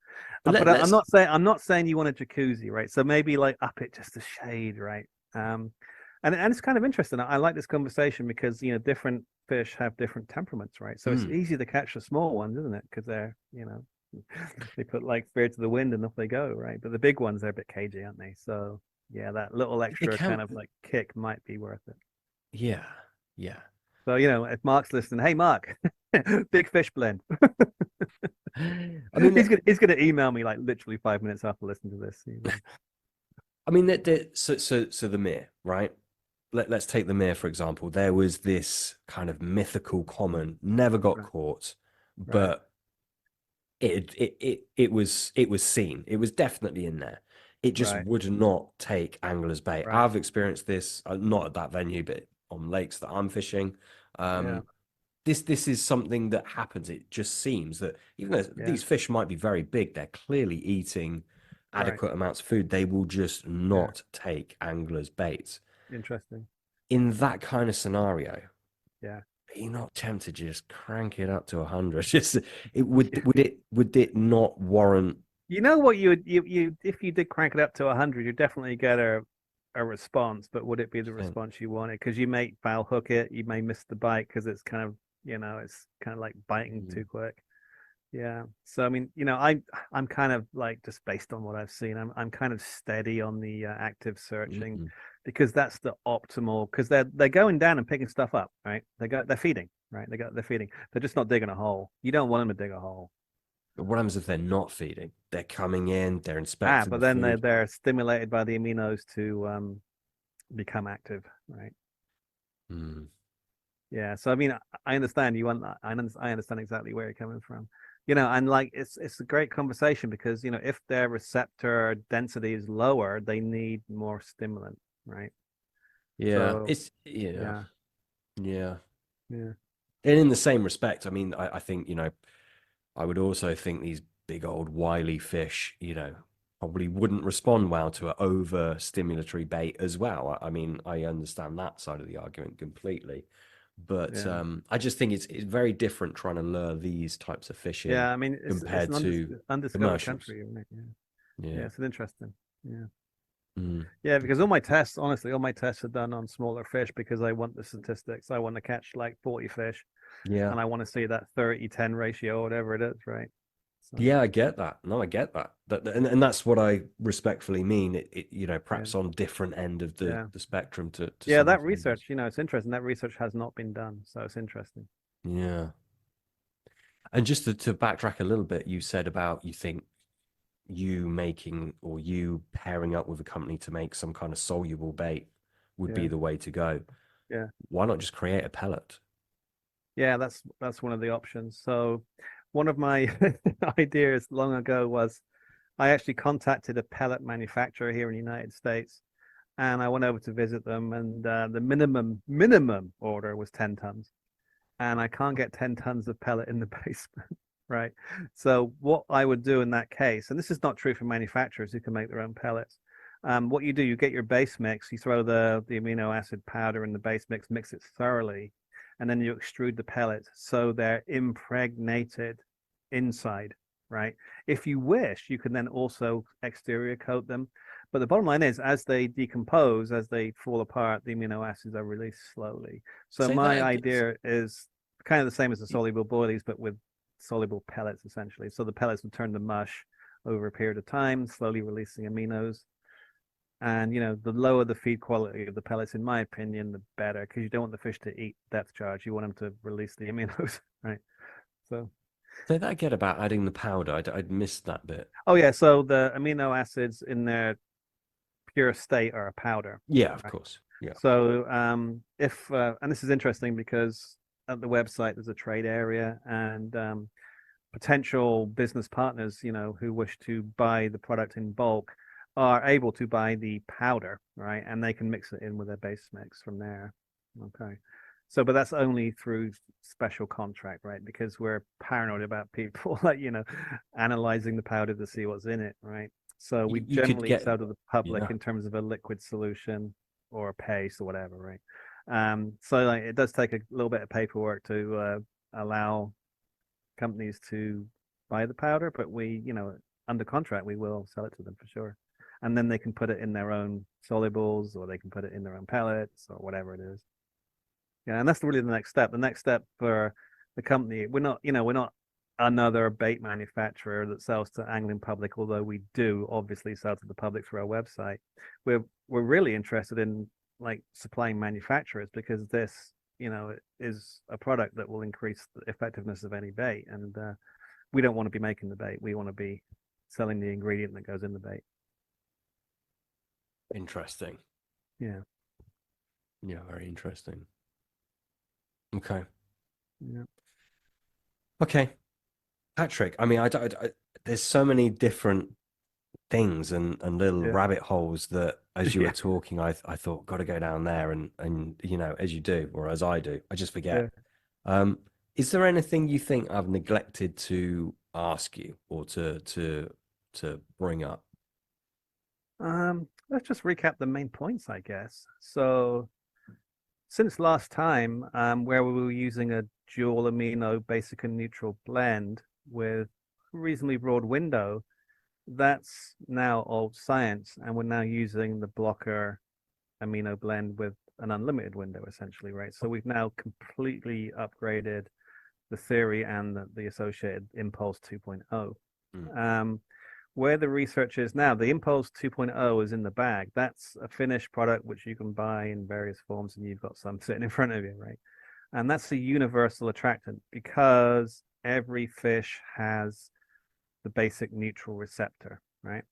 Let, but I'm let's. not saying you want a jacuzzi, right? So maybe like up it just a shade, right? Um, and it's kind of interesting. I like this conversation because different fish have different temperaments, right? So it's Mm. easy to catch the small ones, isn't it? Because they're they put like fear to the wind and off they go, right? But the big ones they're a bit cagey, aren't they? So yeah, that little They extra kind can. of like kick might be worth it. Yeah. Yeah. So if Mark's listening, hey Mark, big fish blend. I mean, He's gonna email me like literally 5 minutes after listening to this. so the mere, right? Let's take the mere for example. There was this kind of mythical common, never got Right, caught, right, but it was seen. It was definitely in there. It just right, would not take anglers bait. right. I've experienced this, not at that venue, but on lakes that I'm fishing. Yeah, Um, this is something that happens. It just seems that even though yeah, these fish might be very big, they're clearly eating right. adequate amounts of food. They will just Yeah, not take anglers bait. interesting. In that kind of scenario, Yeah. are you not tempted to just crank it up to 100? Just it would it not warrant? You know what you if you did crank it up to 100, you definitely get a response, but would it be the response you wanted? Because you may foul hook it, you may miss the bite because it's kind of it's kind of like biting too quick. Yeah. So I mean, I'm kind of like just based on what I've seen, I'm kind of steady on the active searching Mm-mm. because that's the optimal because they're going down and picking stuff up, right? They're feeding, right? They're feeding. They're just not digging a hole. You don't want them to dig a hole. But what happens if they're not feeding? They're coming in, they're inspecting But the then food. they're stimulated by the aminos to become active, right? Mm. Yeah. So I mean, I understand you want that. I understand exactly where you're coming from. And like it's a great conversation because if their receptor density is lower, they need more stimulant, right? Yeah, So it's yeah, yeah, yeah. yeah, And in the same respect, I mean, I think, I would also think these big old wily fish, probably wouldn't respond well to an over stimulatory bait as well. I mean, I understand that side of the argument completely. But yeah, I just think it's very different trying to lure these types of fish in yeah. I mean, it's compared an to undiscovered commercials. country, isn't it? Yeah, yeah. Yeah. It's an interesting. Yeah. Mm. Yeah, because all my tests, honestly, all my tests are done on smaller fish because I want the statistics. I want to catch like 40 fish Yeah. and I want to see that 30-10 ratio or whatever it is, right? So, Yeah, I get that. No, I get that. And that's what I respectfully mean. yeah, Perhaps on different end of the, yeah. the spectrum to Yeah, some that offenders. research, it's interesting. That research has not been done. So it's interesting. Yeah. And just to backtrack a little bit, you said about you think you making or you pairing up with a company to make some kind of soluble bait would be Yeah, the way to go. yeah. Why not just create a pellet? Yeah, that's one of the options. So one of my ideas long ago was I actually contacted a pellet manufacturer here in the United States and I went over to visit them and the minimum order was 10 tons. And I can't get 10 tons of pellet in the basement, right? So what I would do in that case, and this is not true for manufacturers who can make their own pellets. What you do, you get your base mix, you throw the amino acid powder in the base mix it thoroughly, and then you extrude the pellets so they're impregnated inside, right? If you wish, you can then also exterior coat them. But the bottom line is, as they decompose, as they fall apart, the amino acids are released slowly. So Say my that again. idea is kind of the same as the soluble boilies, but with soluble pellets essentially. So the pellets would turn to mush over a period of time, slowly releasing aminos. And the lower the feed quality of the pellets, in my opinion, the better, because you don't want the fish to eat depth charge. You want them to release the aminos, right? So, Say that again about adding the powder. I'd missed that bit. oh yeah, so the amino acids in their pure state are a powder, Yeah, of right? course. Yeah. So if and this is interesting because at the website there's a trade area and potential business partners, who wish to buy the product in bulk are able to buy the powder, right? And they can mix it in with their base mix from there. Okay. So, but that's only through special contract, right? Because we're paranoid about people like, analyzing the powder to see what's in it, right? So we You could generally get, sell to the public yeah. in terms of a liquid solution or a paste or whatever, right? So like it does take a little bit of paperwork to allow companies to buy the powder, but we, under contract, we will sell it to them for sure. And then they can put it in their own solubles or they can put it in their own pellets or whatever it is. Yeah, and that's really the next step. The next step for the company, we're not another bait manufacturer that sells to angling public, although we do obviously sell to the public through our website. We're really interested in like supplying manufacturers because this, is a product that will increase the effectiveness of any bait. And we don't want to be making the bait. We want to be selling the ingredient that goes in the bait. Interesting. Yeah. Yeah, very interesting. Okay. Yeah. Okay. Patrick, I mean, there's so many different things and little Yeah. rabbit holes that as you were Yeah. talking, I thought, got to go down there and as you do, or as I do, I just forget. Yeah. Um, is there anything you think I've neglected to ask you or to bring up? Let's just recap the main points, I guess. So since last time, where we were using a dual amino basic and neutral blend with a reasonably broad window, that's now old science, and we're now using the blocker amino blend with an unlimited window, essentially, right? So we've now completely upgraded the theory and the associated Impulse 2.0. Where the research is now, the Impulse 2.0 is in the bag. That's a finished product which you can buy in various forms, and you've got some sitting in front of you, right? And that's a universal attractant because every fish has the basic neutral receptor, right?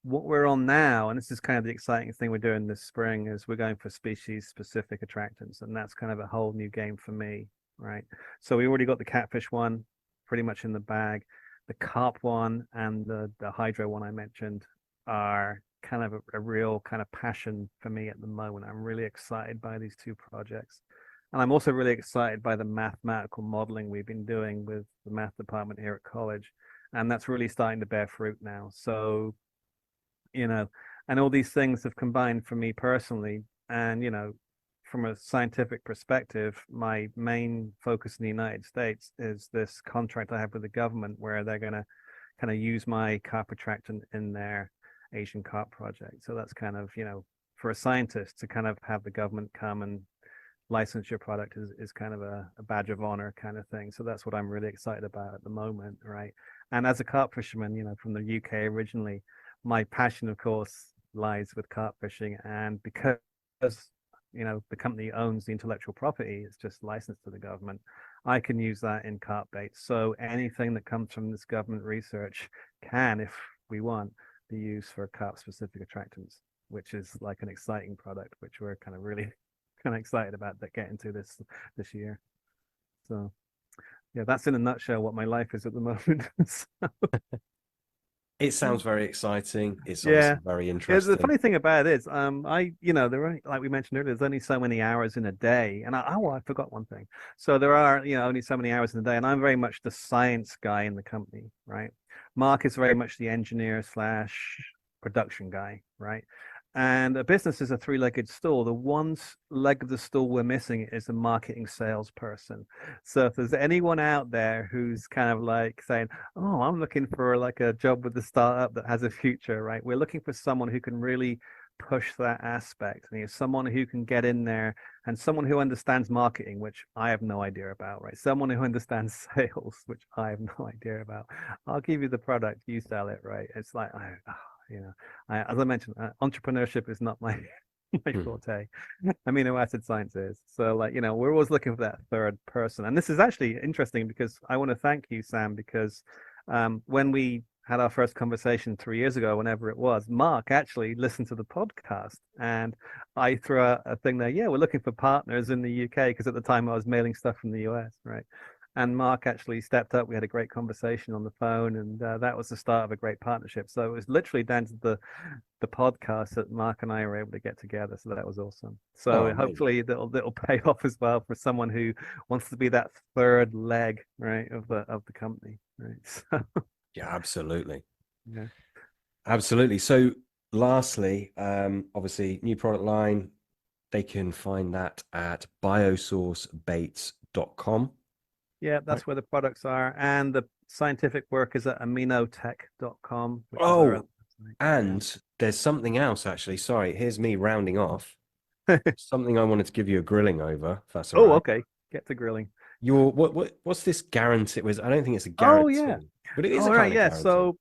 What we're on now, and this is kind of the exciting thing we're doing this spring, is we're going for species specific attractants, and that's kind of a whole new game for me, right? So we already got the catfish one pretty much in the bag. The carp one and the hydro one I mentioned are kind of a real kind of passion for me at the moment. I'm really excited by these two projects. And I'm also really excited by the mathematical modeling we've been doing with the math department here at college. And that's really starting to bear fruit now. So, and all these things have combined for me personally. And, from a scientific perspective, my main focus in the United States is this contract I have with the government where they're going to kind of use my carp attractant in their Asian carp project. So that's kind of, for a scientist to kind of have the government come and license your product is kind of a badge of honor kind of thing. So that's what I'm really excited about at the moment, right? And as a carp fisherman, from the UK originally, my passion, of course, lies with carp fishing. And because the company owns the intellectual property, it's just licensed to the government, I can use that in carp bait. So anything that comes from this government research can, if we want, be used for carp specific attractants, which is like an exciting product, which we're kind of really kind of excited about that getting to this year. So yeah, that's in a nutshell what my life is at the moment. So, It sounds very exciting. It's yeah. obviously very Yeah, the interesting. funny thing about it is, there are, like we mentioned earlier, there's only so many hours in a day, and I forgot one thing. So there are, only so many hours in a day, and I'm very much the science guy in the company, right? Mark is very much the engineer slash production guy, right? And a business is a three-legged stool. The one leg of the stool we're missing is the marketing salesperson. So if there's anyone out there who's kind of like saying, "Oh, I'm looking for like a job with the startup that has a future," right? We're looking for someone who can really push that aspect. And someone who can get in there and someone who understands marketing, which I have no idea about, right? Someone who understands sales, which I have no idea about. I'll give you the product, you sell it, right? It's like, as I mentioned, entrepreneurship is not my my forte. Amino acid science is. So, we're always looking for that third person. And this is actually interesting because I want to thank you, Sam, because when we had our first conversation 3 years ago, whenever it was, Mark actually listened to the podcast, and I threw a thing there. Yeah, we're looking for partners in the UK because at the time I was mailing stuff from the US, right? And Mark actually stepped up. We had a great conversation on the phone, and that was the start of a great partnership. So it was literally down to the podcast that Mark and I were able to get together. So that was awesome. Oh, So amazing. hopefully that'll pay off as well for someone who wants to be that third leg, right, of the company, right? So Yeah, absolutely. yeah. Absolutely. So lastly, obviously new product line, they can find that at biosourcebaits.com. Yeah, Right. that's where the products are. And the scientific work is at aminotech.com, which is our Oh, other website. and there's something else actually. Sorry, here's me rounding off. Yeah. Something I wanted to give you a grilling over, if that's all Oh, right. okay. Get to grilling. Your what's this guarantee? I don't think it's a Oh, yeah. guarantee, but it is a All right. kind of Yeah. guarantee. So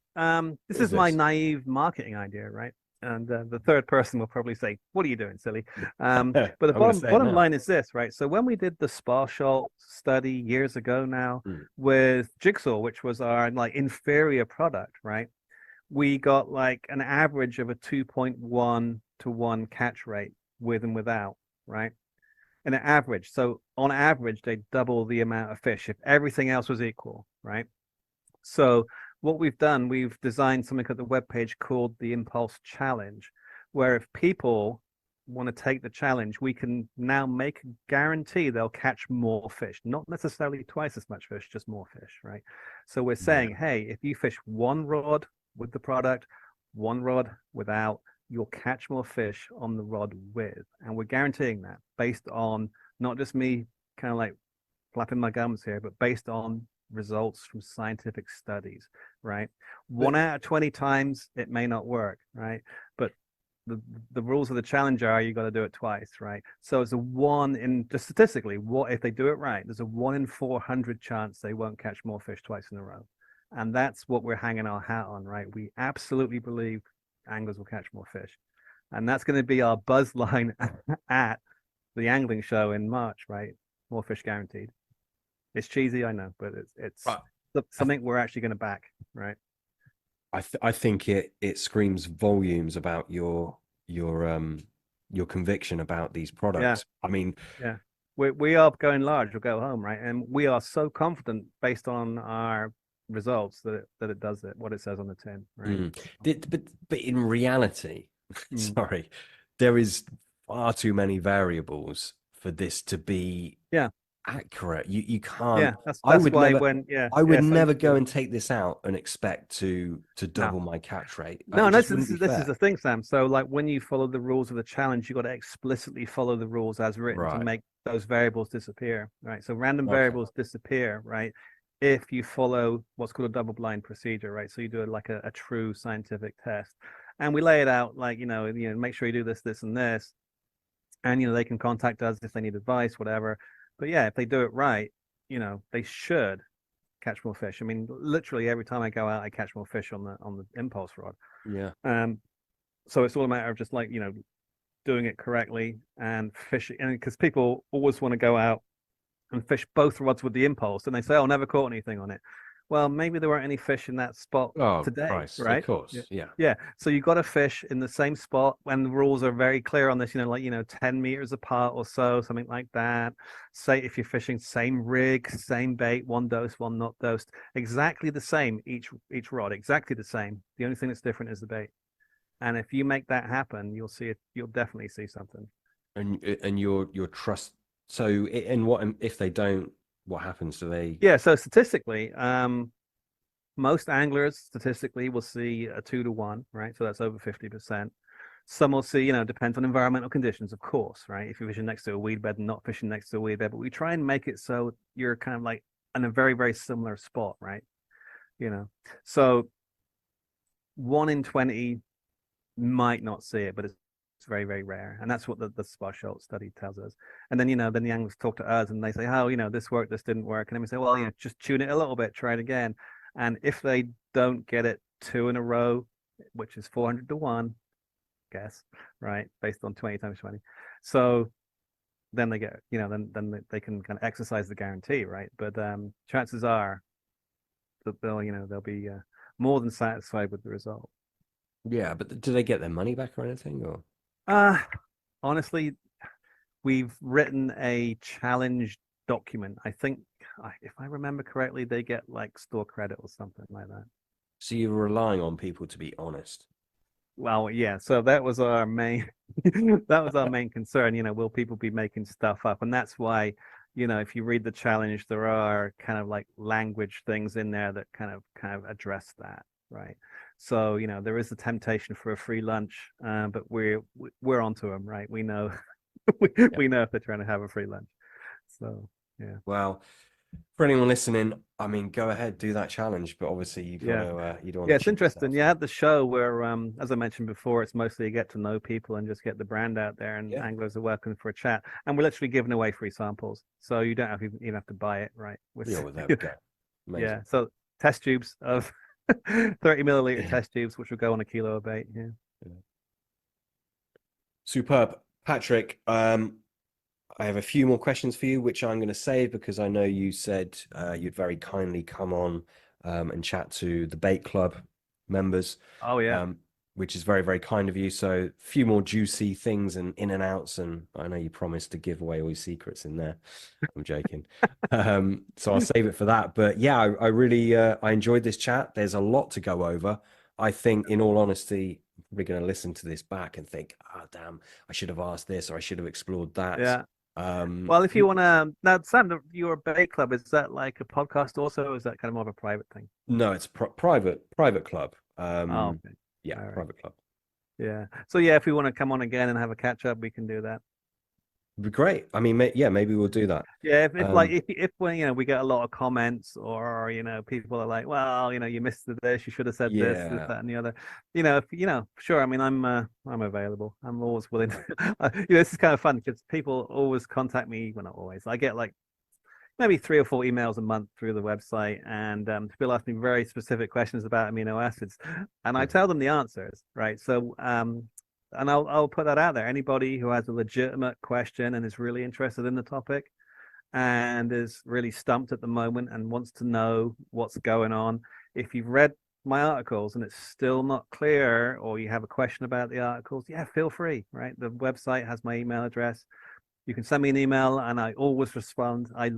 this What is is my this? naive marketing idea, right? And the third person will probably say, "What are you doing, silly?" I'm But the going to say it bottom now. line is this, right? So when we did the spa shot study years ago now Mm. with Jigsaw, which was our like inferior product, right? We got like an average of a 2.1 to 1 catch rate with and without, right? And an average. So on average, they double the amount of fish if everything else was equal, right? So what we've done, we've designed something at the webpage called the Impulse Challenge, where if people want to take the challenge, we can now make a guarantee they'll catch more fish, not necessarily twice as much fish, just more fish, right? So we're Yeah. saying, hey, if you fish one rod with the product, one rod without, you'll catch more fish on the rod with. And we're guaranteeing that based on not just me kind of like flapping my gums here, but based on results from scientific studies, right? One But out of 20 times it may not work, right? But the the rules of the challenge are you got to do it twice, right? So it's a one in just statistically, what if they do it right? There's a 1 in 400 chance they won't catch more fish twice in a row. And that's what we're hanging our hat on, right? We absolutely believe anglers will catch more fish. And that's going to be our buzz line at the angling show in March, right? More fish guaranteed. It's cheesy, I know, but it's I, I something we're actually going to back, right? I think it screams volumes about your conviction about these Yeah, products. I mean, yeah. We are going large. We'll go home, right? And we are so confident based on our results that it does it, what it says on the tin, right? but in reality, Mm. sorry, there is far too many variables for this to be Yeah, accurate. You can't. yeah. That's I that's would why never. when yeah I would yeah. So never go and take this out and expect to no. double my catch rate. No, It no, just this wouldn't is be this is fair. the thing, Sam. So like when you follow the rules of the challenge, you got to explicitly follow the rules as written to Right. make those variables disappear, right? So random Okay. variables disappear, right? If you follow what's called a double blind procedure, right? So you do it like a true scientific test. And we lay it out like, make sure you do this, this, and this. And they can contact us if they need advice, whatever. But yeah, if they do it right, they should catch more fish. I mean, literally every time I go out, I catch more fish on the impulse rod. Yeah. Um, so it's all a matter of just like, doing it correctly and fishing. And because people always want to go out and fish both rods with the impulse and they say, oh, never caught anything on it. Well, maybe there weren't any fish in that spot Oh, today, Christ. Of right? Yeah. course. Yeah. Yeah. So you got to fish in the same spot when the rules are very clear on this, like, 10 meters apart or so, something like that. Say if you're fishing same rig, same bait, one dose, one not dosed, exactly the same each rod, exactly the same. The only thing that's different is the bait. And if you make that happen, you'll see it. You'll definitely see something. And your trust. So, and what if they don't? What happens? Do they? Yeah. So statistically, most anglers statistically will see a 2 to 1, right? So that's over 50%. Some will see, depends on environmental conditions, of course, right? If you're fishing next to a weed bed and not fishing next to a weed bed, but we try and make it so you're kind of like in a very, very similar spot, right? So 1 in 20 might not see it, but it's very, very rare. And that's what the Spot Schultz study tells us. And then, then the anglers talk to us and they say, oh, this worked, this didn't work. And then we say, well, just tune it a little bit, try it again. And if they don't get it 2 in a row, which is 400 to 1, guess, right? Based on 20 times 20. So then they get, then they can kind of exercise the guarantee, right? But chances are that they'll be more than satisfied with the result. Yeah, but do they get their money back or anything? Uh honestly, we've written a challenge document. I think, if I remember correctly, they get like store credit or something like that. So you're relying on people to be honest. Well, yeah. So that was our main that was our main concern. Will people be making stuff up? And that's why, if you read the challenge, there are kind of like language things in there that kind of address that, right? So, there is a temptation for a free lunch, but we're onto them, right? We know Yeah. we know if they're trying to have a free lunch. So yeah. Well, for anyone listening, I mean, go ahead, do that challenge, but obviously Yeah. you don't want Yeah, to it's cheat interesting. yourself. Yeah, at the show where, as I mentioned before, it's mostly you get to know people and just get the brand out there, and Yeah. anglers are welcome for a chat. And we're literally giving away free samples, so you don't even have to buy it, right? Yeah, well, there we go. Yeah. Amazing. So test tubes of 30 milliliter Yeah. test tubes, which will go on a kilo of bait. Yeah. Yeah. Superb. Patrick, I have a few more questions for you, which I'm going to save because I know you said you'd very kindly come on and chat to the Bait Club members, Oh yeah. um, which is very, very kind of you. So a few more juicy things and in and outs, and I know you promised to give away all your secrets in there. I'm joking. So I'll save it for that. But yeah, I really I enjoyed this chat. There's a lot to go over. I think, in all honesty, we're going to listen to this back and think, oh, damn, I should have asked this or I should have explored that. Yeah. Well, if you You, want to now, Sam, your bait club, is that like a podcast also, or is that kind of more of a private thing? no, it's private club. Oh, okay. Yeah, All right. private club. Yeah. So yeah, if we want to come on again and have a catch up, we can do that. Would be great. I mean, yeah, maybe we'll do that. Yeah, if like Um, if when we get a lot of comments, or people are like, well, you missed this, you should have said this, yeah, that, and the other. If sure. I mean, I'm available. I'm always willing. This is kind of fun because people always contact me. Well, not always. I get like maybe 3 or 4 emails a month through the website, and people ask me very specific questions about amino acids, and I yeah, tell them the answers, right? So and I'll put that out there. Anybody who has a legitimate question and is really interested in the topic and is really stumped at the moment and wants to know what's going on, if you've read my articles and it's still not clear, or you have a question about the articles, yeah, feel free, right? The website has my email address. You can send me an email and I always respond. I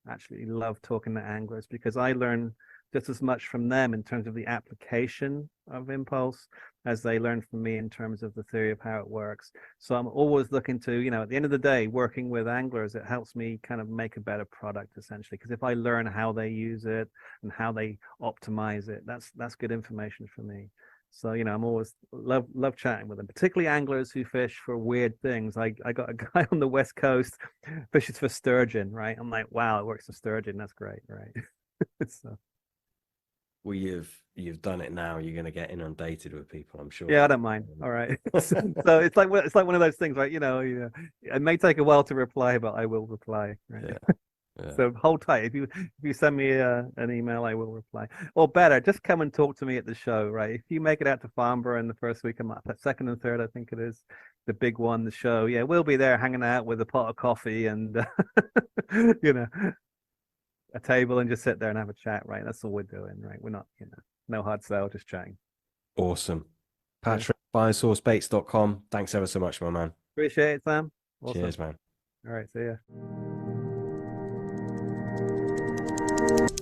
actually love talking to anglers because I learn just as much from them in terms of the application of impulse as they learn from me in terms of the theory of how it works. So I'm always looking to, at the end of the day, working with anglers, it helps me kind of make a better product essentially. Because if I learn how they use it and how they optimize it, that's good information for me. So, I'm always love chatting with them, particularly anglers who fish for weird things. I got a guy on the West Coast fishes for sturgeon, right? I'm like, wow, it works for sturgeon. That's great, right? So well, you've done it now. You're going to get inundated with people, I'm sure. yeah, I don't mind. All right. So it's like one of those things, right? It may take a while to reply, but I will reply, right? Yeah, yeah. So hold tight. If you send me an email, I will reply. Or better, just come and talk to me at the show, right? If you make it out to Farnborough in the first week of March, second and third, I think it is, the big one, the show. Yeah, we'll be there hanging out with a pot of coffee and you know a table, and just sit there and have a chat, right? That's all we're doing, right? We're not, no hard sell, just chatting. Awesome. Yeah. Patrick, biosourcebaits.com. Thanks ever so much, my man. Appreciate it, Sam. Awesome. Cheers, man. All right, see ya.